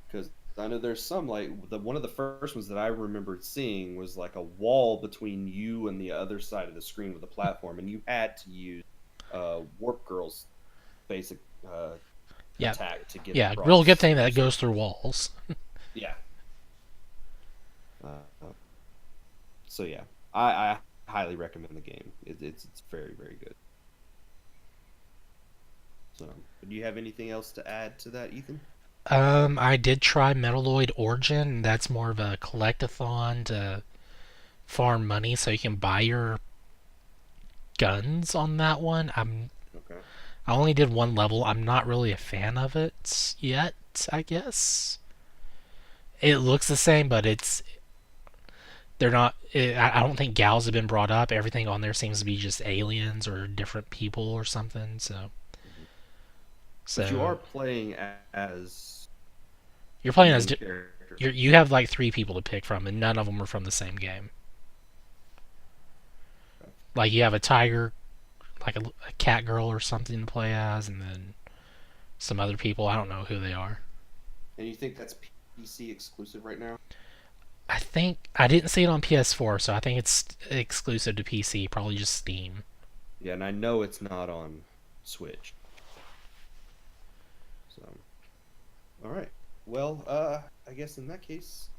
because I know there's some like the one of the first ones that I remembered seeing was like a wall between you and the other side of the screen with a platform, and you had to use Warp Girl's basic Yeah, attack to get yeah, real good across. thing that it So goes through walls. yeah, uh, so yeah, I highly recommend the game. It's very good. So, do you have anything else to add to that, Ethan? I did try Metalloid Origin. That's more of a collectathon to farm money so you can buy your guns on that one. Okay. I only did one level. I'm not really a fan of it yet, I guess. It looks the same, but they're not. I don't think gals have been brought up. Everything on there seems to be just aliens or different people or something. So, Mhm. But you so are playing as you're the playing as main character. you have like three people to pick from, and none of them are from the same game. Okay. Like you have a tiger, like a cat girl or something to play as, and then some other people. I don't know who they are. And you think that's PC exclusive right now? I think I didn't see it on PS4, so I think it's exclusive to PC. Probably just Steam. Yeah, and I know it's not on Switch. So, all right. Well, I guess in that case,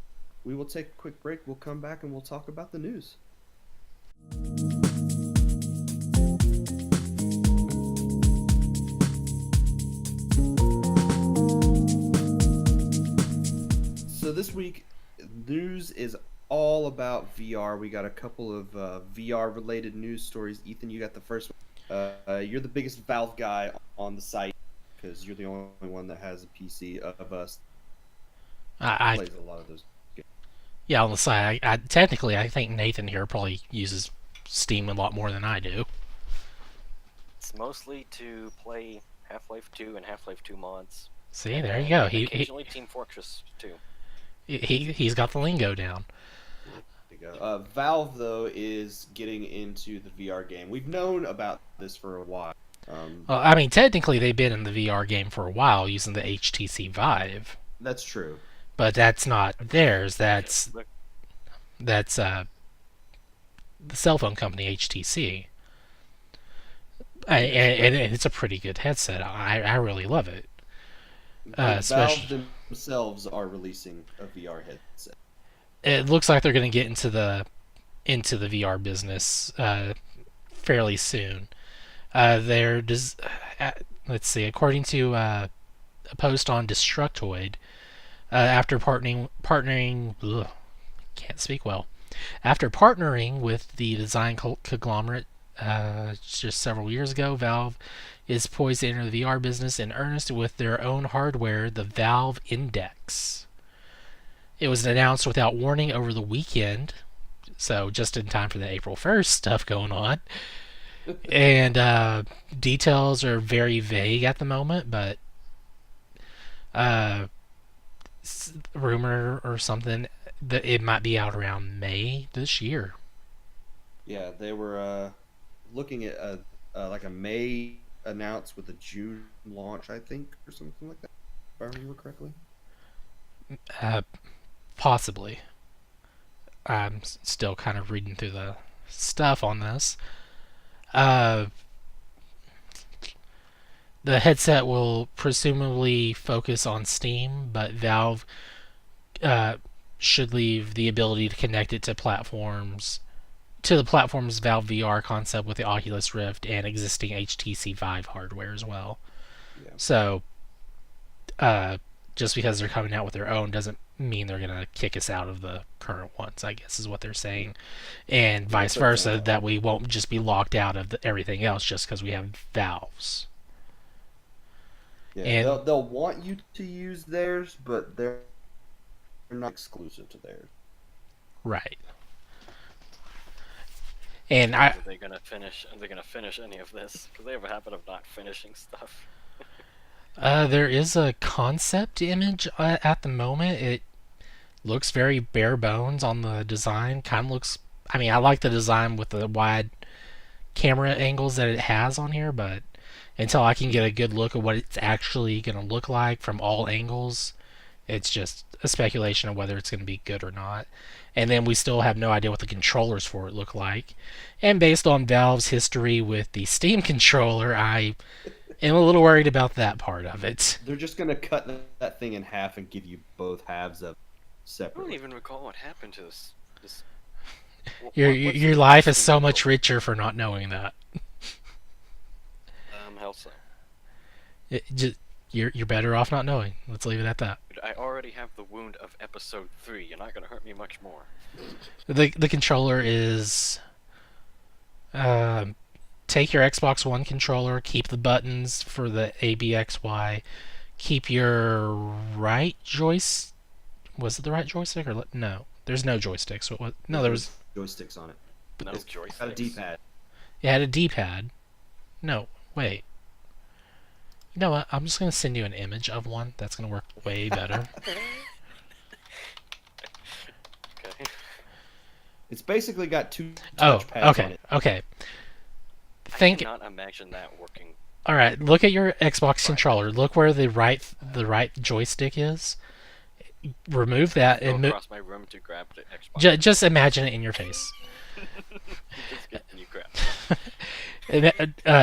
we will take a quick break. We'll come back and we'll talk about the news. So this week, news is all about VR. We got a couple of VR related news stories. Ethan, you got the first one. You're the biggest Valve guy on the site because you're the only one that has a PC of us I plays a lot of those games. Yeah, on the side, technically I think Nathan here probably uses Steam a lot more than I do. It's mostly to play Half-Life 2 and Half-Life 2 mods, See, and there you then go. occasionally Team Fortress 2. He's got the lingo down. There you go. Valve though is getting into the VR game. We've known about this for a while. Um, Well, I mean, technically they've been in the VR game for a while using the HTC Vive, that's true. but that's not theirs. That's Look, that's the cell phone company HTC, and it's a pretty good headset. I really love it. But Valve Especially, themselves are releasing a VR headset. it looks like they're going to get into the VR business fairly soon. They're let's see, according to a post on Destructoid, after partnering, ugh, can't speak well. After partnering with the design conglomerate just several years ago, Valve is poised to enter the VR business in earnest with their own hardware, the Valve Index. It was announced without warning over the weekend, so just in time for the April 1st stuff going on. and details are very vague at the moment, but uh, rumor or something that it might be out around May this year. Yeah, they were looking at like a May announce with a June launch, I think, or something like that, if I remember correctly. Uh, Possibly. I'm still kind of reading through the stuff on this. Uh, the headset will presumably focus on Steam, but Valve uh, should leave the ability to connect it to the platform's Valve VR concept with the Oculus Rift and existing HTC Vive hardware as well. Yeah. So, uh, just because they're coming out with their own doesn't mean they're gonna kick us out of the current ones, I guess is what they're saying, and Yeah, vice versa, that we won't just be locked out of everything else just because we have valves. Yeah, And they'll want you to use theirs, but they're not exclusive to theirs. right, and I Are they gonna finish? Are they gonna finish any of this? Because they have a habit of not finishing stuff. there is a concept image at the moment. It looks very bare bones on the design. Kind of looks. I mean, I like the design with the wide camera angles that it has on here, but until I can get a good look at what it's actually going to look like from all angles, it's just a speculation of whether it's going to be good or not. And then we still have no idea what the controllers for it look like. And based on Valve's history with the Steam controller, I am a little worried about that part of it. They're just gonna cut that thing in half and give you both halves of I don't separately. even recall what happened to this. Your life is so much richer for not knowing that. How so? You're better off not knowing. Let's leave it at that. I already have the wound of episode 3. You're not gonna hurt me much more. The controller is take your Xbox One controller, keep the buttons for the ABXY, keep your right joystick. Was it the right joystick or no? There's no joystick. So what? No, there was joysticks on it. No It's joysticks. got a D-pad. it had a D-pad. No, wait. You know what? I'm just gonna send you an image of one. That's gonna work way better. Okay. It's basically got two Oh, touch pads on okay, it. okay. I Think. cannot imagine that working. All right, look at your Xbox controller. Look where the right joystick is. Remove that Go and across my room to grab the Xbox. just imagine it in your face. Just get you grab.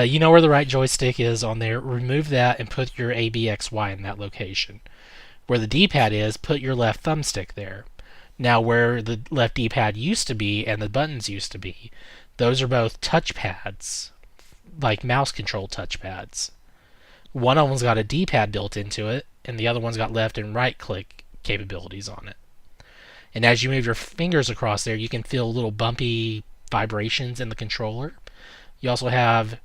You know where the right joystick is on there. Remove that and put your ABXY in that location. Where the D-pad is, put your left thumbstick there. Now, where the left D-pad used to be and the buttons used to be, those are both touchpads, like mouse control touchpads. One of them's got a D-pad built into it, and the other one's got left and right click capabilities on it. And as you move your fingers across there, you can feel little bumpy vibrations in the controller. You also have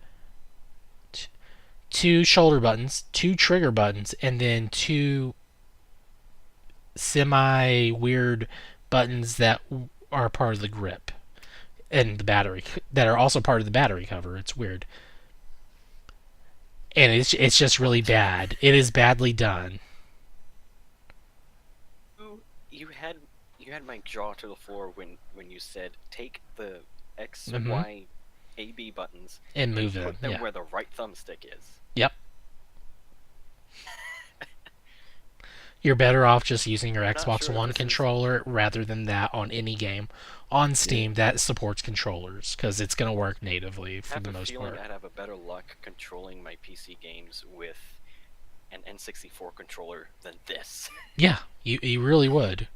two shoulder buttons, two trigger buttons, and then two semi weird buttons that are part of the grip and the battery that are also part of the battery cover. It's weird. And it's just really bad. It is badly done. You had my jaw to the floor when you said take the X, Mhm. Y, A, B buttons And move and them. put them Yeah. where the right thumbstick is. Yep. You're better off just using your Not Xbox sure One this is- controller rather than that on any game on Steam that supports controllers, because it's going to work natively I for have the a most feeling part. I'd have a better luck controlling my PC games with an N64 controller than this. Yeah, you really would.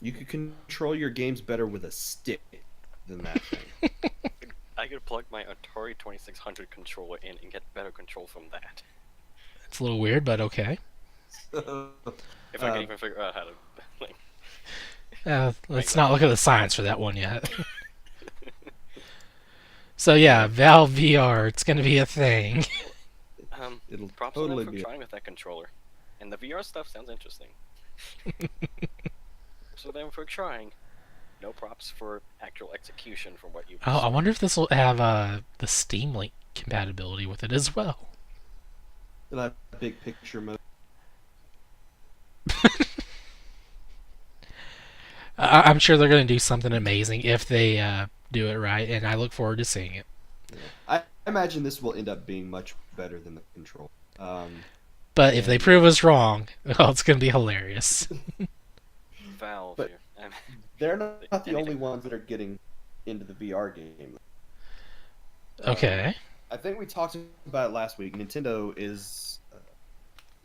You could control your games better with a stick than that thing. I could plug my Atari 2600 controller in and get better control from that. It's a little weird, but okay. If I can even figure out how to. Like, Let's not look at the science for that one yet. So yeah, Valve VR, it's going to be a thing. It'll props totally on them be. for trying with that controller. And the VR stuff sounds interesting. So them for trying. no props for actual execution from what you. Oh, I wonder if this will have the Steam Link compatibility with it as well. That big picture mode. I'm sure they're going to do something amazing if they do it right, and I look forward to seeing it. Yeah. I imagine this will end up being much better than the control. But if they prove us wrong, well, it's going to be hilarious. Valve. But they're not the only ones that are getting into the VR game. Okay. I think we talked about it last week. Nintendo is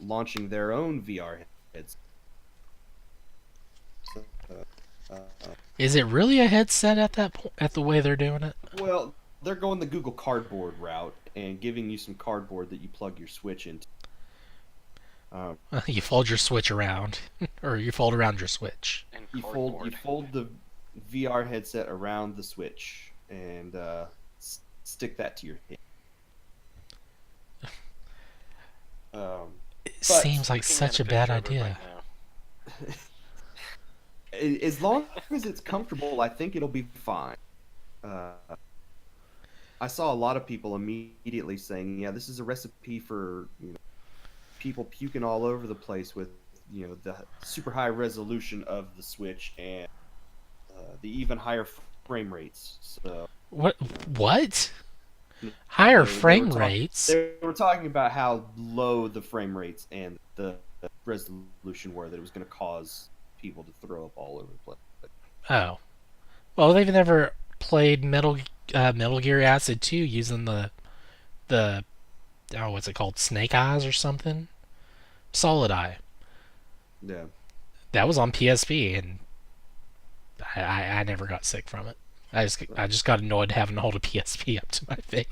launching their own VR heads. Is it really a headset at that point? At the way they're doing it? Well, they're going the Google Cardboard route and giving you some cardboard that you plug your Switch into. You fold your Switch around, or you fold around your Switch. You fold the VR headset around the Switch and stick that to your head. It seems like such a bad idea. As long as it's comfortable, I think it'll be fine. I saw a lot of people immediately saying, "Yeah, this is a recipe for people puking all over the place with the super high resolution of the Switch and the even higher frame rates." So what? Higher frame rates? They were talking about how low the frame rates and the resolution were, that it was going to cause people to throw up all over the place. Oh, well, they've never played Metal Gear Acid 2 using the what's it called, Snake Eyes or something? Solid Eye. Yeah. That was on PSP, and I never got sick from it. I just got annoyed having to hold a PSP up to my face.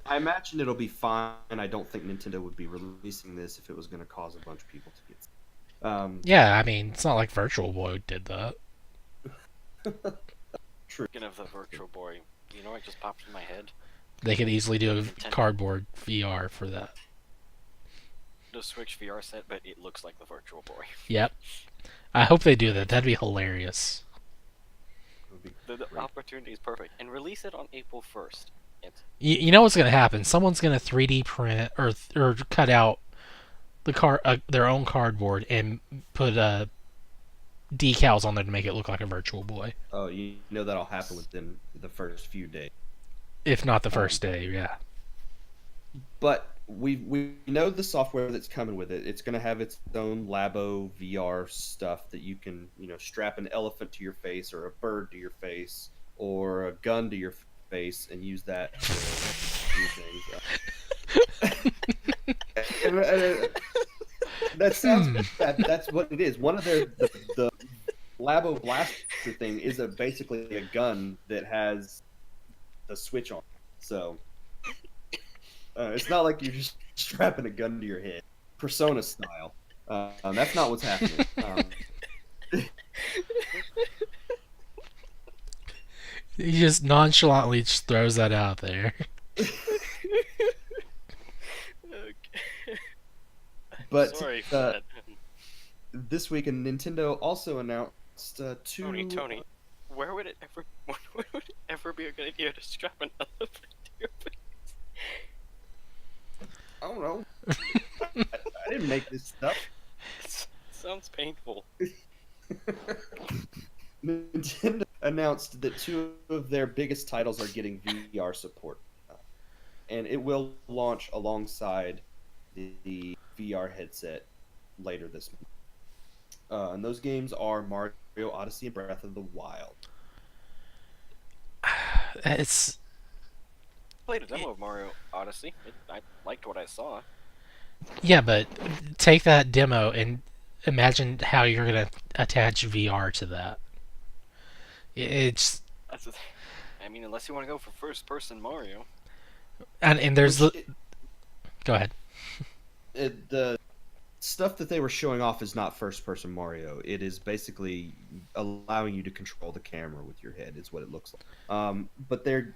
Yeah, I imagine it'll be fine. I don't think Nintendo would be releasing this if it was going to cause a bunch of people to get sick. Yeah, I mean, it's not like Virtual Boy did that. True. Speaking of the Virtual Boy, you know what just popped in my head? They could easily do a cardboard VR for that. The Switch VR set, but it looks like the Virtual Boy. Yep. I hope they do that. That'd be hilarious. The opportunity is perfect. And release it on April 1st. You know what's going to happen? Someone's going to 3D print or cut out their own cardboard and put decals on there to make it look like a Virtual Boy. Oh, you know that'll happen within the first few days. If not the first day, yeah. But we know the software that's coming with it. It's going to have its own Labo VR stuff that you can, strap an elephant to your face or a bird to your face or a gun to your face and use that to do things. That sounds bad. That's what it is. One of the Labo blaster thing is basically a gun that has the Switch on. So it's not like you're just strapping a gun to your head, Persona style. That's not what's happening. He just nonchalantly just throws that out there. But sorry for that. This week, Nintendo also announced two. Tony, where would it ever be a good idea to strap an elephant to your face? I don't know. I didn't make this stuff. It sounds painful. Nintendo announced that two of their biggest titles are getting VR support, and it will launch alongside the VR headset later this month. And those games are Mario Odyssey and Breath of the Wild. It's Played a demo of Mario Odyssey. I liked what I saw. Yeah, but take that demo and imagine how you're going to attach VR to that. It's... That's I mean, unless you want to go for first-person Mario. And there's... Go ahead. The stuff that they were showing off is not first-person Mario. It is basically allowing you to control the camera with your head, is what it looks like. But they're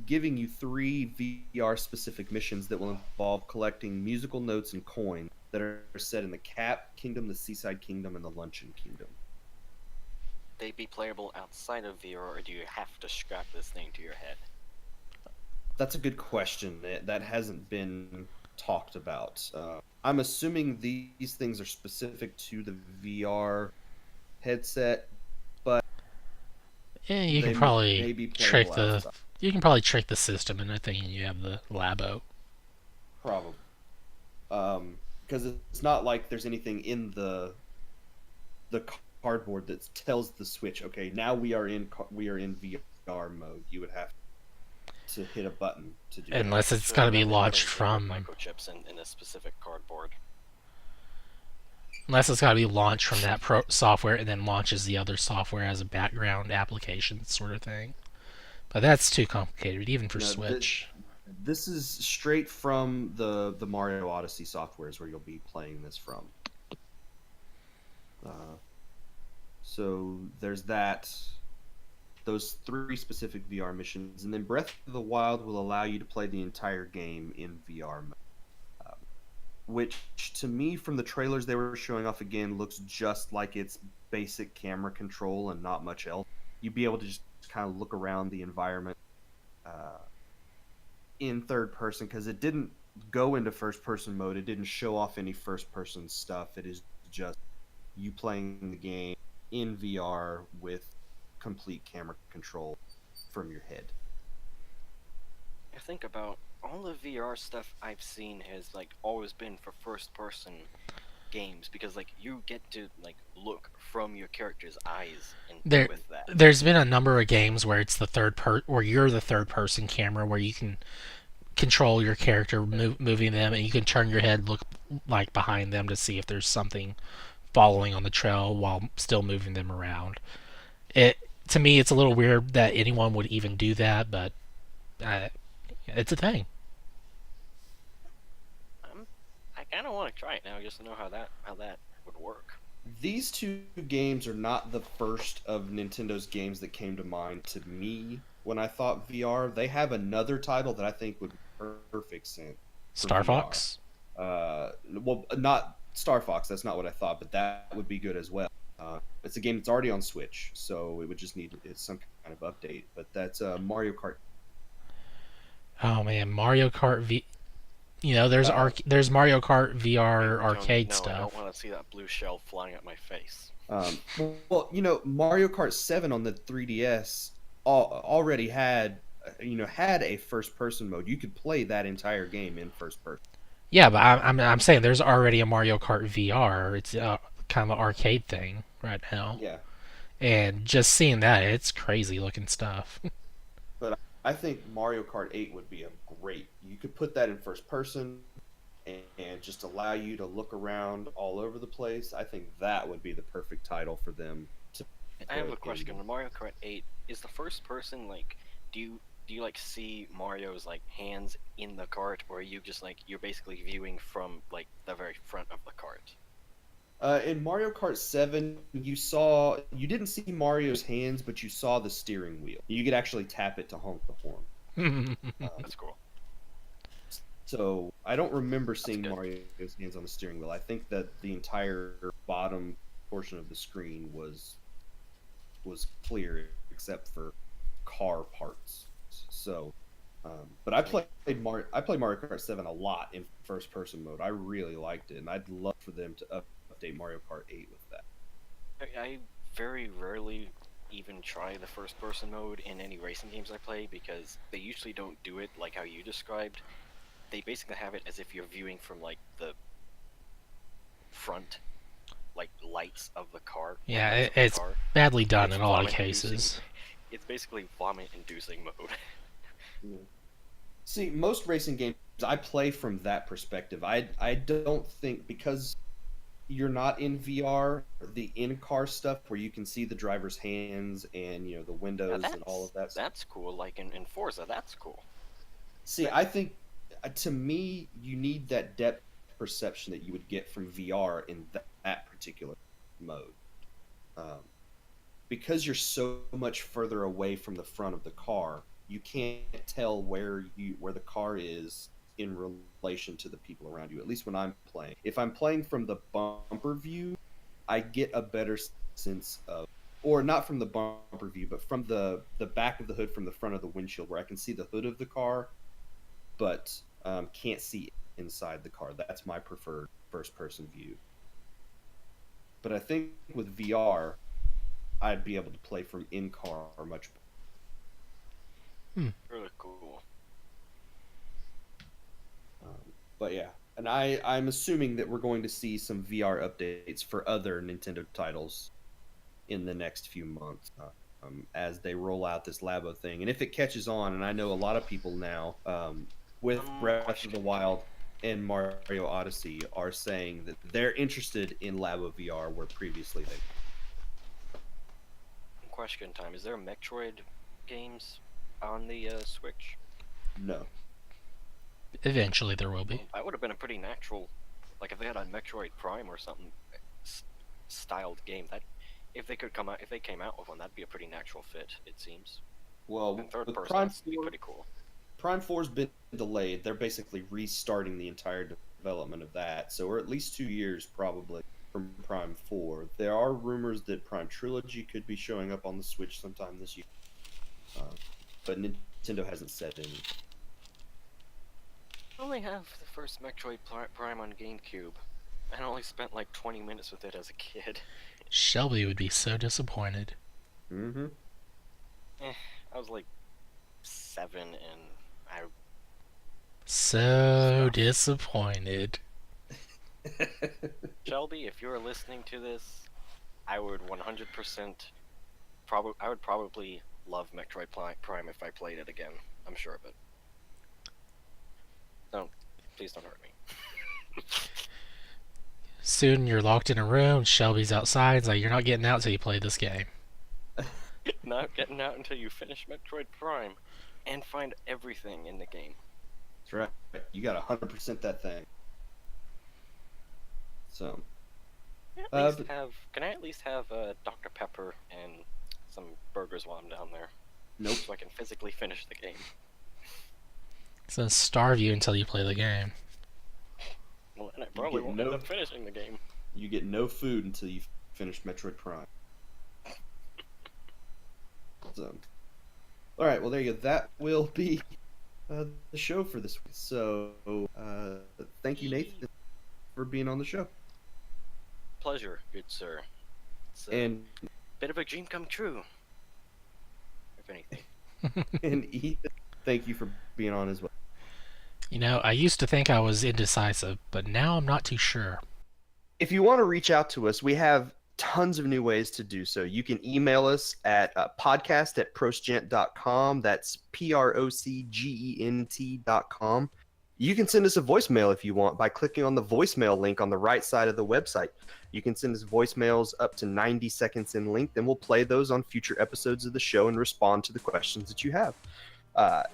giving you 3 VR-specific missions that will involve collecting musical notes and coins that are set in the Cap Kingdom, the Seaside Kingdom, and the Luncheon Kingdom. they be playable outside of VR, or do you have to strap this thing to your head? That's a good question. That hasn't been talked about. I'm assuming these things are specific to the VR headset, but You can they probably may be trick playable the outside. system into thinking you have the Labo. Probably. Because it's not like there's anything in the cardboard that tells the Switch, okay, now we are in VR mode. You would have to hit a button to do that. Unless it's Sure, got to be imagine launched having input from microchips in a specific cardboard. unless it's got to be launched from that software and then launches the other software as a background application sort of thing. But that's too complicated even for No, Switch. this is straight from the Mario Odyssey softwares where you'll be playing this from. So there's those 3 specific VR missions, and then Breath of the Wild will allow you to play the entire game in VR mode. Which to me, from the trailers they were showing off again, looks just like its basic camera control and not much else. You'd be able to just kind of look around the environment uh, in third person, because it didn't go into first person mode. It didn't show off any first person stuff. It is just you playing the game in VR with complete camera control from your head. I think about all the VR stuff I've seen has like always been for first person games, because like you get to like look from your character's eyes and There, with that. there's been a number of games where it's where you're the third person camera, where you can control your character, moving them, and you can turn your head, look like behind them to see if there's something following on the trail while still moving them around. It To me, it's a little weird that anyone would even do that, but uh, it's a thing. I kind of want to try it now just to know how that would work. These 2 games are not the first of Nintendo's games that came to mind to me when I thought VR. They have another title that I think would be perfect sense for Star VR. Fox. Well, not Star Fox. That's not what I thought, but that would be good as well. It's a game that's already on Switch, so it would just need some kind of update. But that's Mario Kart. Oh man, Mario Kart V. There's Mario Kart VR arcade no, stuff. I don't want to see that blue shell flying at my face. Well, Mario Kart 7 on the 3DS already had a first person mode. You could play that entire game in first person. Yeah, but I'm saying there's already a Mario Kart VR. It's kind of an arcade thing right now, Yeah, and just seeing that, it's crazy looking stuff. but I think Mario Kart 8 would be a great. You could put that in first person and just allow you to look around all over the place. I think that would be the perfect title for them to I have a put question. in. In Mario Kart 8, is the first person like do you like see Mario's like hands in the cart, or are you just like you're basically viewing from like the very front of the cart? In Mario Kart 7, you didn't see Mario's hands, but you saw the steering wheel. You could actually tap it to honk the horn. That's cool. So I don't remember That's seeing good. Mario's hands on the steering wheel. I think that the entire bottom portion of the screen was clear except for car parts. So, but I played Mario Kart 7 a lot in first person mode. I really liked it, and I'd love for them to update Mario Kart 8 with that. I very rarely even try the first person mode in any racing games I play, because they usually don't do it like how you described. They basically have it as if you're viewing from like the front like lights of the car. Yeah, lights of the it's car. badly done It's in a lot of vomit-inducing. cases. It's basically vomit-inducing mode. Yeah. See, most racing games I play from that perspective. I don't think, because you're not in VR, the in-car stuff where you can see the driver's hands and the Yeah, windows and all of that stuff. that's cool. Like in Forza, that's cool. See, I think to me, you need that depth perception that you would get from VR in that particular mode. Um, because you're so much further away from the front of the car, you can't tell where the car is in relation to the people around you. At least when I'm playing. If I'm playing from the bumper view, I get a better sense of or not from the bumper view, but from the back of the hood, from the front of the windshield, where I can see the hood of the car, but can't see inside the car. That's my preferred first-person view. But I think with VR, I'd be able to play from in-car much better. Really cool. But yeah, and I'm assuming that we're going to see some VR updates for other Nintendo titles in the next few months as they roll out this Labo thing. And if it catches on, and I know a lot of people now with Breath of the Wild and Mario Odyssey are saying that they're interested in Labo VR where previously they... Question time. Is there Metroid games on the Switch? No. Eventually there will be. That would have been a pretty natural, like if they had a Metroid Prime or something styled game. That if they came out with one, that'd be a pretty natural fit. It seems. Well, And third with person, Prime that'd be 4, pretty cool. Prime 4's been delayed. They're basically restarting the entire development of that. So we're at least 2 years probably from Prime 4. There are rumors that Prime Trilogy could be showing up on the Switch sometime this year. But Nintendo hasn't said anything. I only have the first Metroid Prime on GameCube. I only spent like 20 minutes with it as a kid. Shelby would be so disappointed. Mm-hmm. I was like 7 and I... So disappointed. Shelby, if you're listening to this, I would 100% I would probably love Metroid Prime if I played it again. I'm sure of it. Please don't hurt me. Soon you're locked in a room, Shelby's outside, it's like you're not getting out till you play this game. Not getting out until you finish Metroid Prime and find everything in the game. That's right. You got 100% that thing. So. Can I at least have Dr. Pepper and some burgers while I'm down there? Nope. So I can physically finish the game. It's gonna starve you until you play the game. Well, and I probably won't end up finishing the game. You get no food until you finish Metroid Prime. So. Alright, well there you go. That will be the show for this week. So, thank you, Nathan, for being on the show. Pleasure, good sir. It's And bit of a dream come true, if anything. and Ethan, thank you for being on as well. You know, I used to think I was indecisive, but now I'm not too sure. If you want to reach out to us, we have tons of new ways to do so. You can email us at podcast@procgent.com. That's PROCGENT.com. You can send us a voicemail if you want by clicking on the voicemail link on the right side of the website. You can send us voicemails up to 90 seconds in length, and we'll play those on future episodes of the show and respond to the questions that you have.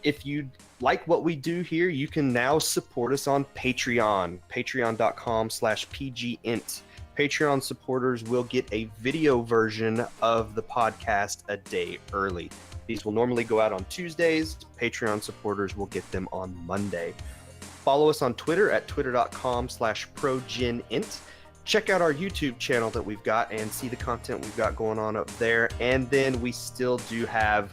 If you like what we do here, you can now support us on Patreon, patreon.com/pgint. Patreon supporters will get a video version of the podcast a day early. These will normally go out on Tuesdays. Patreon supporters will get them on Monday. Follow us on Twitter at twitter.com/progenint. Check out our YouTube channel that we've got and see the content we've got going on up there. And then we still do have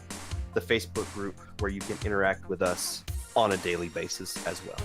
the Facebook group where you can interact with us on a daily basis as well.